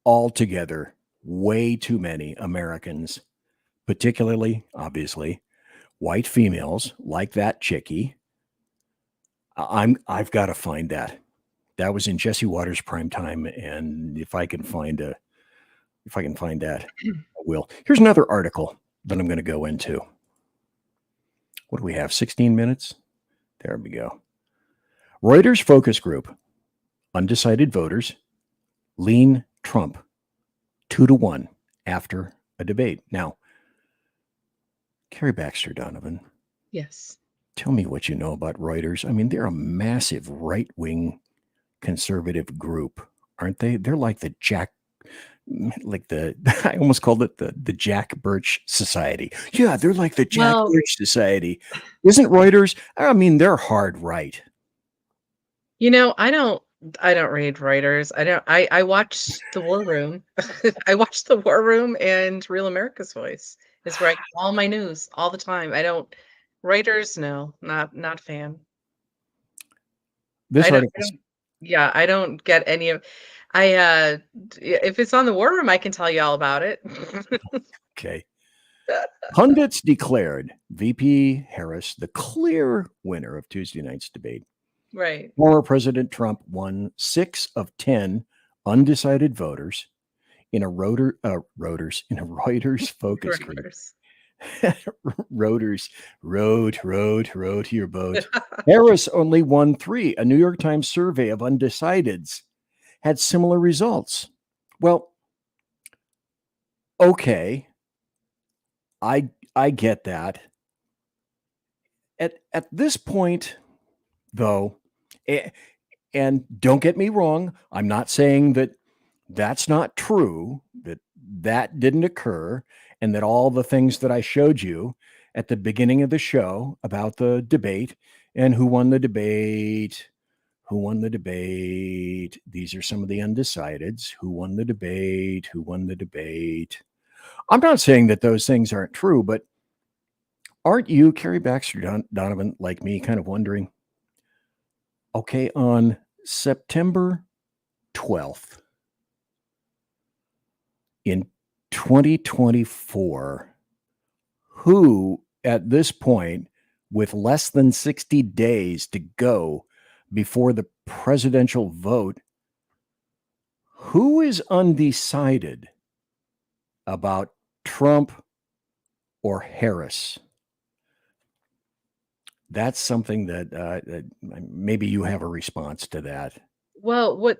altogether way too many Americans, particularly, obviously, white females like that chickie. I've got to find that. That was in Jesse Waters' prime time, and if I can find that, I will. Here's another article that I'm going to go into. What do we have? 16 minutes? There we go. Reuters focus group. Undecided voters lean Trump 2-1 after a debate. Now, Carrie Baxter Donovan. Yes. Tell me what you know about Reuters. I mean, they're a massive right-wing conservative group, aren't they? They're like I almost called it the Jack Birch Society. Yeah, they're like the Jack Birch Society. Isn't Reuters? I mean, they're hard right. You know, I don't read Reuters. I watch The War Room. I watch The War Room and Real America's Voice is where I get all my news all the time. Reuters, no, not fan. This article. I don't get any of. If it's on The War Room, I can tell you all about it. Okay. Pundits declared VP Harris the clear winner of Tuesday night's debate. Right. Former President Trump won 6 of 10 undecided voters in a Reuters focus group. Reuters, row to your boat. Harris only won 3. A New York Times survey of undecideds had similar results. Well, okay, I get that. At this point, though, and don't get me wrong, I'm not saying that that's not true, that didn't occur, and that all the things that I showed you at the beginning of the show about the debate and who won the debate, these are some of the undecideds, who won the debate. I'm not saying that those things aren't true, but aren't you, Carrie Baxter Donovan, like me, kind of wondering, okay, on September 12th in 2024, who at this point, with less than 60 days to go before the presidential vote, who is undecided about Trump or Harris? That's something that maybe you have a response to that. Well, what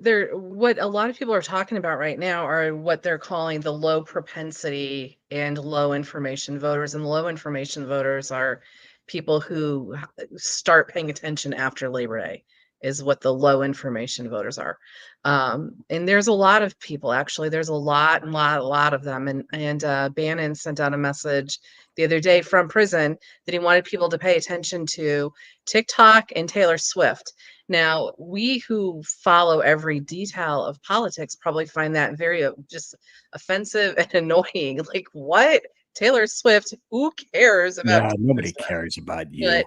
a lot of people are talking about right now are what they're calling the low propensity and low information voters. And low information voters are people who start paying attention after Labor Day, is what the low information voters are. And there's a lot of people, actually. There's a lot of them. And Bannon sent out a message the other day from prison that he wanted people to pay attention to TikTok and Taylor Swift. Now, we who follow every detail of politics probably find that very just offensive and annoying. Like, what? Taylor Swift, who cares about Yeah, Taylor nobody Swift? cares about you.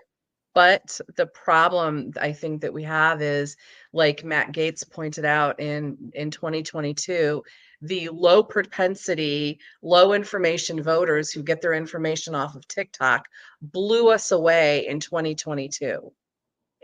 But the problem I think that we have is, like Matt Gaetz pointed out in 2022, the low propensity, low information voters who get their information off of TikTok blew us away in 2022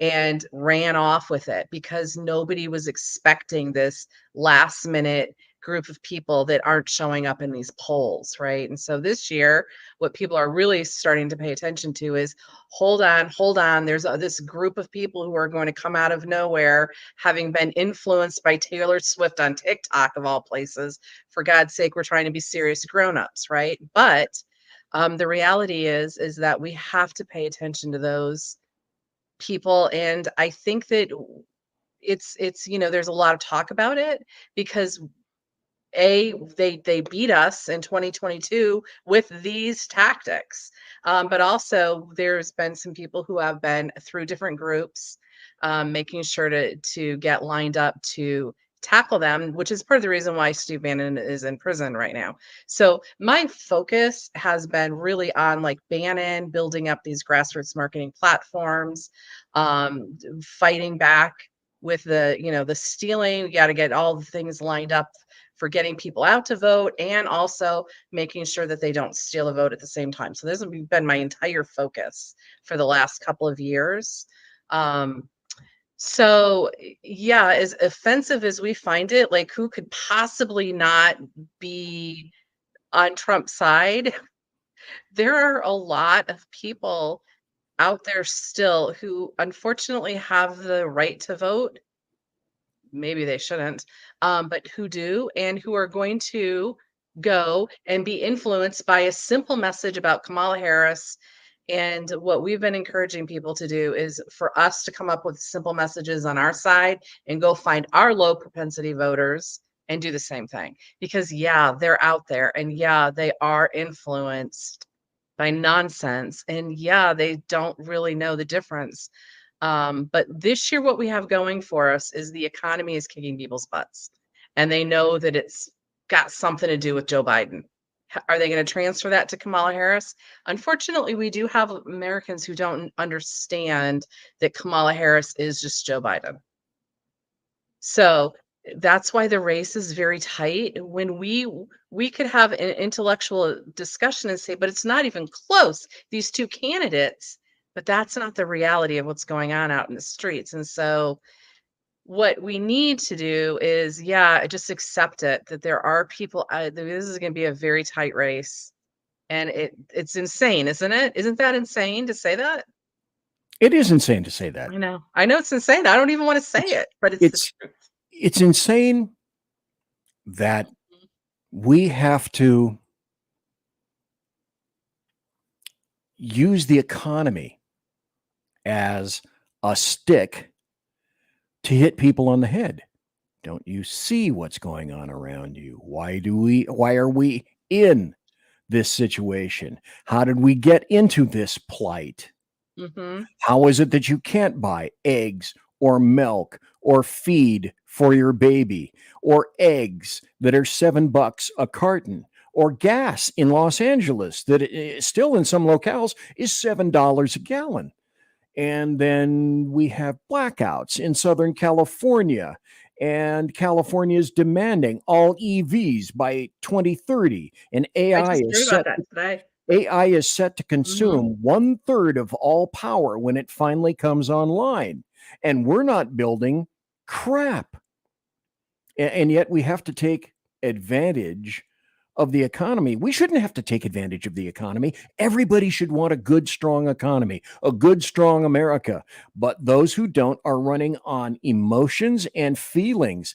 and ran off with it because nobody was expecting this last minute group of people that aren't showing up in these polls, right? And so this year, what people are really starting to pay attention to is hold on. There's this group of people who are going to come out of nowhere, having been influenced by Taylor Swift on TikTok, of all places. For God's sake, we're trying to be serious grown-ups, right? But the reality is that we have to pay attention to those people. And I think that it's there's a lot of talk about it because they beat us in 2022 with these tactics, but also there's been some people who have been through different groups, making sure to get lined up to tackle them, which is part of the reason why Steve Bannon is in prison right now. So my focus has been really on like Bannon building up these grassroots marketing platforms, fighting back with the stealing. You got to get all the things lined up for getting people out to vote and also making sure that they don't steal a vote at the same time. So this has been my entire focus for the last couple of years. So yeah, as offensive as we find it, like who could possibly not be on Trump's side? There are a lot of people out there still who unfortunately have the right to vote. Maybe they shouldn't, but who do and who are going to go and be influenced by a simple message about Kamala Harris. And what we've been encouraging people to do is for us to come up with simple messages on our side and go find our low propensity voters and do the same thing. Because, yeah, they're out there and, yeah, they are influenced by nonsense. And, yeah, they don't really know the difference. But this year, what we have going for us is the economy is kicking people's butts, and they know that it's got something to do with Joe Biden. Are they going to transfer that to Kamala Harris? Unfortunately, we do have Americans who don't understand that Kamala Harris is just Joe Biden. So that's why the race is very tight. When we could have an intellectual discussion and say, but it's not even close, these two candidates. But that's not the reality of what's going on out in the streets. And so what we need to do is, yeah, just accept it, that there are people, this is going to be a very tight race. And it's insane, isn't it? Isn't that insane to say that? It is insane to say that. I know it's insane. I don't even want to say it, but it's the truth. It's insane that we have to use the economy as a stick to hit people on the head. Don't you see what's going on around you? Why are we in this situation? How did we get into this plight? Mm-hmm. How is it that you can't buy eggs or milk or feed for your baby or eggs that are $7 a carton or gas in Los Angeles that still in some locales is $7 a gallon? And then we have blackouts in Southern California, and California is demanding all EVs by 2030. And AI is set to consume 1/3 of all power when it finally comes online. And we're not building crap. And yet we have to take advantage of the economy. We shouldn't have to take advantage of the economy. Everybody should want a good, strong economy, a good, strong America. But those who don't are running on emotions and feelings.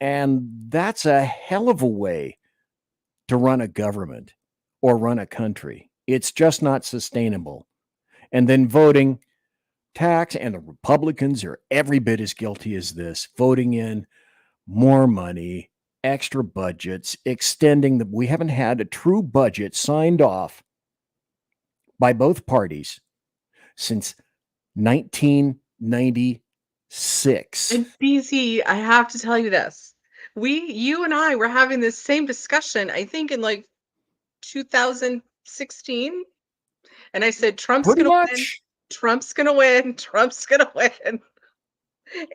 And that's a hell of a way to run a government or run a country. It's just not sustainable. And then voting tax, and the Republicans are every bit as guilty as this, voting in more money, extra budgets, extending we haven't had a true budget signed off by both parties since 1996. And BZ, I have to tell you this. You and I were having this same discussion, I think in like 2016. And I said, Trump's going to win. Trump's going to win. Trump's going to win.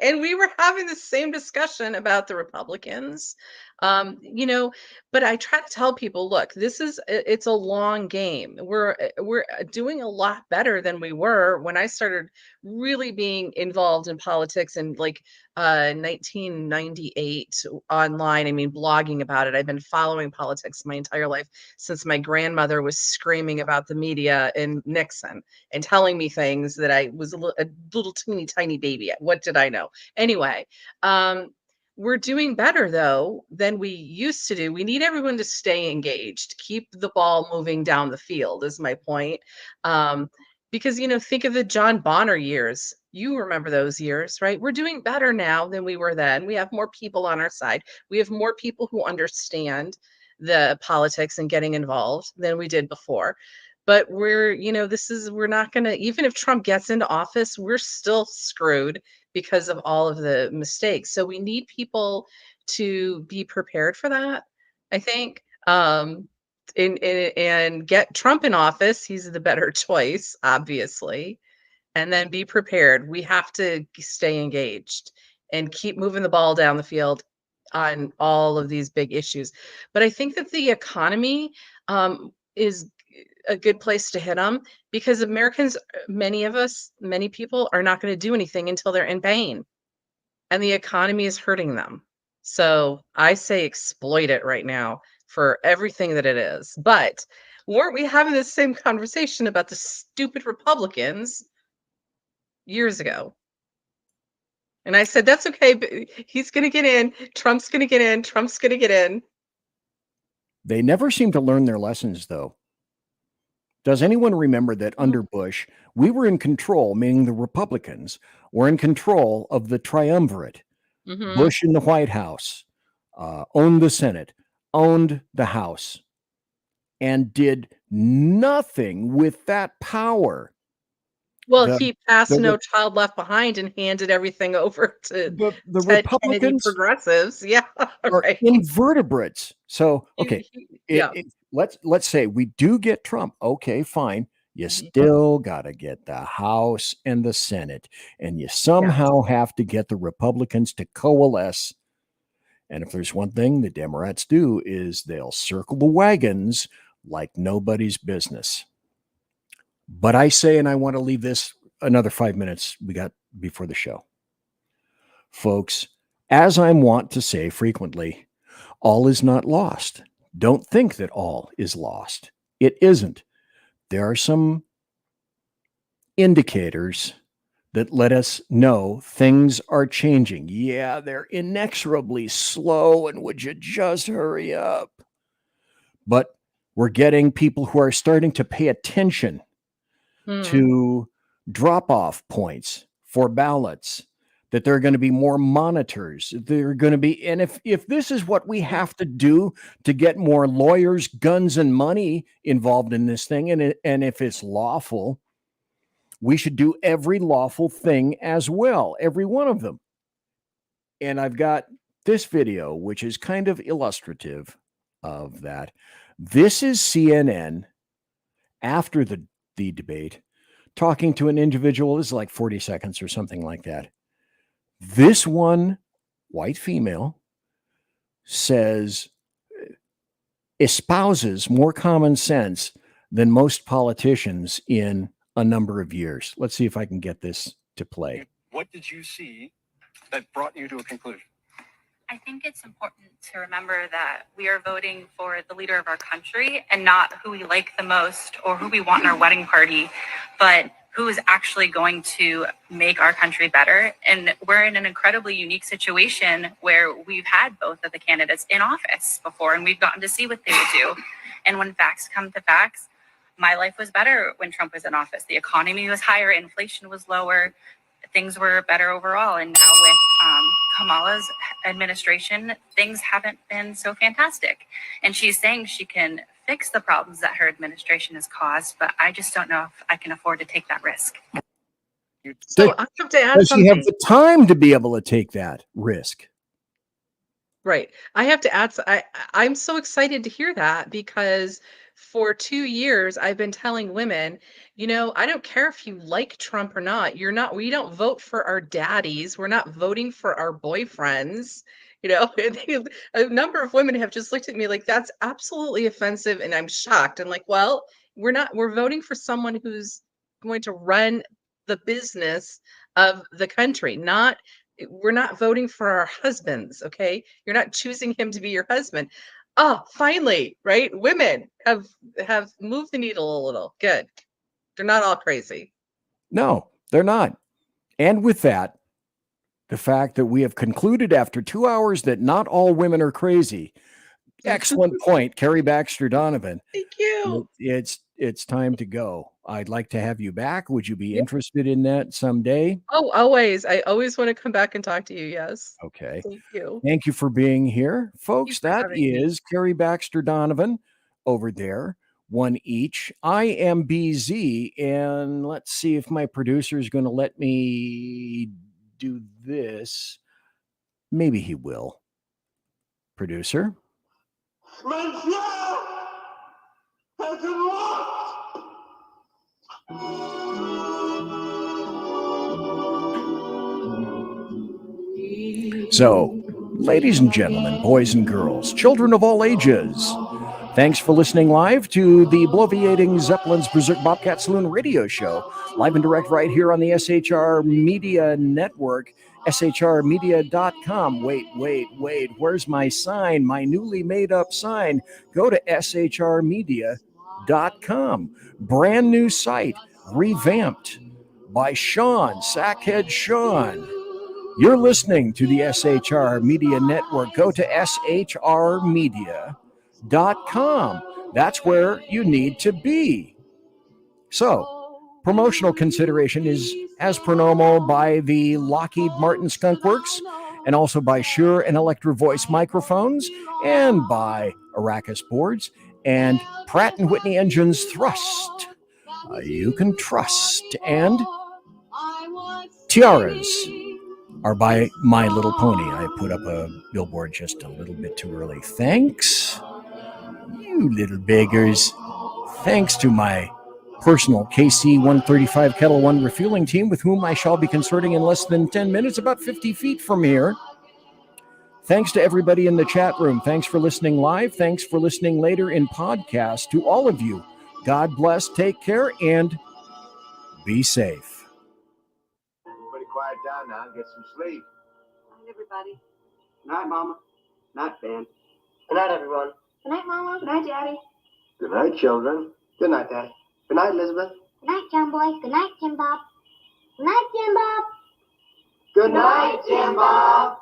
And we were having the same discussion about the Republicans, but I try to tell people, look, it's a long game. We're doing a lot better than we were when I started really being involved in politics in like 1998 online. I mean, blogging about it. I've been following politics my entire life since my grandmother was screaming about the media and Nixon and telling me things that I was a little teeny tiny baby. What did I know? Anyway, we're doing better though than we used to do. We need everyone to stay engaged, keep the ball moving down the field is my point. Because, think of the John Bonner years. You remember those years, right? We're doing better now than we were then. We have more people on our side. We have more people who understand the politics and getting involved than we did before. But we're not going to, even if Trump gets into office, we're still screwed because of all of the mistakes. So we need people to be prepared for that, I think. And get Trump in office. He's the better choice, obviously. And then be prepared. We have to stay engaged and keep moving the ball down the field on all of these big issues. But I think that the economy is a good place to hit them because Americans, many people are not going to do anything until they're in pain and the economy is hurting them. So I say exploit it right now for everything that it is. But weren't we having the same conversation about the stupid Republicans years ago? And I said, that's okay, but he's going to get in. Trump's going to get in. Trump's going to get in. They never seem to learn their lessons, though. Does anyone remember that under Bush, we were in control, meaning the Republicans were in control of the triumvirate? Mhm. Bush in the White House, owned the Senate, owned the House, and did nothing with that power. Well, he passed No Child Left Behind and handed everything over to the Ted Kennedy Republicans progressives. Yeah, are right. invertebrates. So, okay, yeah. let's say we do get Trump. Okay, fine. You still got to get the House and the Senate, and you somehow have to get the Republicans to coalesce. And if there's one thing the Democrats do is they'll circle the wagons like nobody's business. But I say, and I want to leave this another 5 minutes we got before the show. Folks, as I'm wont to say frequently, all is not lost. Don't think that all is lost. It isn't. There are some indicators that let us know things are changing. Yeah, they're inexorably slow, and would you just hurry up? But we're getting people who are starting to pay attention to drop-off points for ballots, that there are going to be more monitors. There are going to be, and if this is what we have to do to get more lawyers, guns, and money involved in this thing, and if it's lawful, we should do every lawful thing as well, every one of them. And I've got this video, which is kind of illustrative of that. This is CNN after the debate, talking to an individual. This is like 40 seconds or something like that. This one, white female, espouses more common sense than most politicians in a number of years. Let's see if I can get this to play. What did you see that brought you to a conclusion? I think it's important to remember that we are voting for the leader of our country and not who we like the most or who we want in our wedding party, but who is actually going to make our country better. And we're in an incredibly unique situation where we've had both of the candidates in office before, and we've gotten to see what they would do. And when facts come to facts, my life was better when Trump was in office. The economy was higher, inflation was lower, things were better overall. And now with Kamala's administration, things haven't been so fantastic. And she's saying she can fix the problems that her administration has caused, but I just don't know if I can afford to take that risk. So I have to add Does she have something. the time to be able to take that risk? Right. I have to add, I'm so excited to hear that because for 2 years I've been telling women, I don't care if you like Trump or not. We don't vote for our daddies. We're not voting for our boyfriends. A number of women have just looked at me like that's absolutely offensive, and I'm shocked. I'm like, well, we're voting for someone who's going to run the business of the country, we're not voting for our husbands, okay? You're not choosing him to be your husband. Oh, finally, right? Women have moved the needle a little. Good. They're not all crazy. No, they're not. And with that, the fact that we have concluded after 2 hours that not all women are crazy. Excellent point, KARI Baxter Donovan. Thank you. It's time to go. I'd like to have you back. Would you be interested in that someday? Oh, always. I always want to come back and talk to you. Yes. Okay. Thank you. Thank you for being here. Folks, for that having me. is KARI Baxter Donovan over there. One each. I am BZ, and let's see if my producer is going to let me do this. Maybe he will. Producer? So, ladies and gentlemen, boys and girls, children of all ages, thanks for listening live to the Bloviating Zeppelin's Berserk Bobcat Saloon radio show, live and direct right here on the SHR Media Network, shrmedia.com. Wait, where's my sign, my newly made up sign? Go to shrmedia.com. Brand new site, revamped by Sean, Sackhead Sean. You're listening to the SHR Media Network. Go to shrmedia.com. That's where you need to be. So, promotional consideration is as per normal by the Lockheed Martin Skunk Works, and also by Shure and Electro Voice microphones, and by Arrakis boards, and Pratt & Whitney engines thrust. You can trust. And tiaras are by My Little Pony. I put up a billboard just a little bit too early. Thanks, you little beggars. Thanks to my personal KC-135 Kettle One refueling team, with whom I shall be consorting in less than 10 minutes, about 50 feet from here. Thanks to everybody in the chat room. Thanks for listening live. Thanks for listening later in podcast. To all of you, God bless, take care, and be safe. Everybody quiet down now and get some sleep. Good night, everybody. Good night, Mama. Good night, Ben. Good night, everyone. Good night, Mama. Good night, Daddy. Good night, children. Good night, Daddy. Good night, Elizabeth. Good night, John Boy. Good night, Jim Bob. Good night, Jim Bob. Good night, Jim Bob.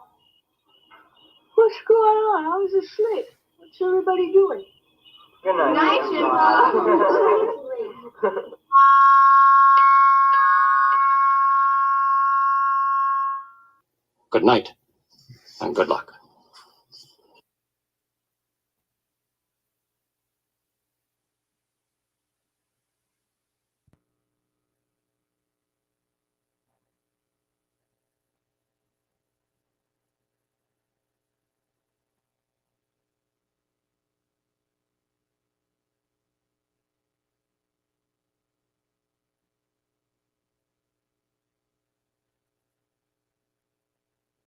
What's going on? I was asleep. What's everybody doing? Good night, Good night, Jim Bob. Good night, and good luck.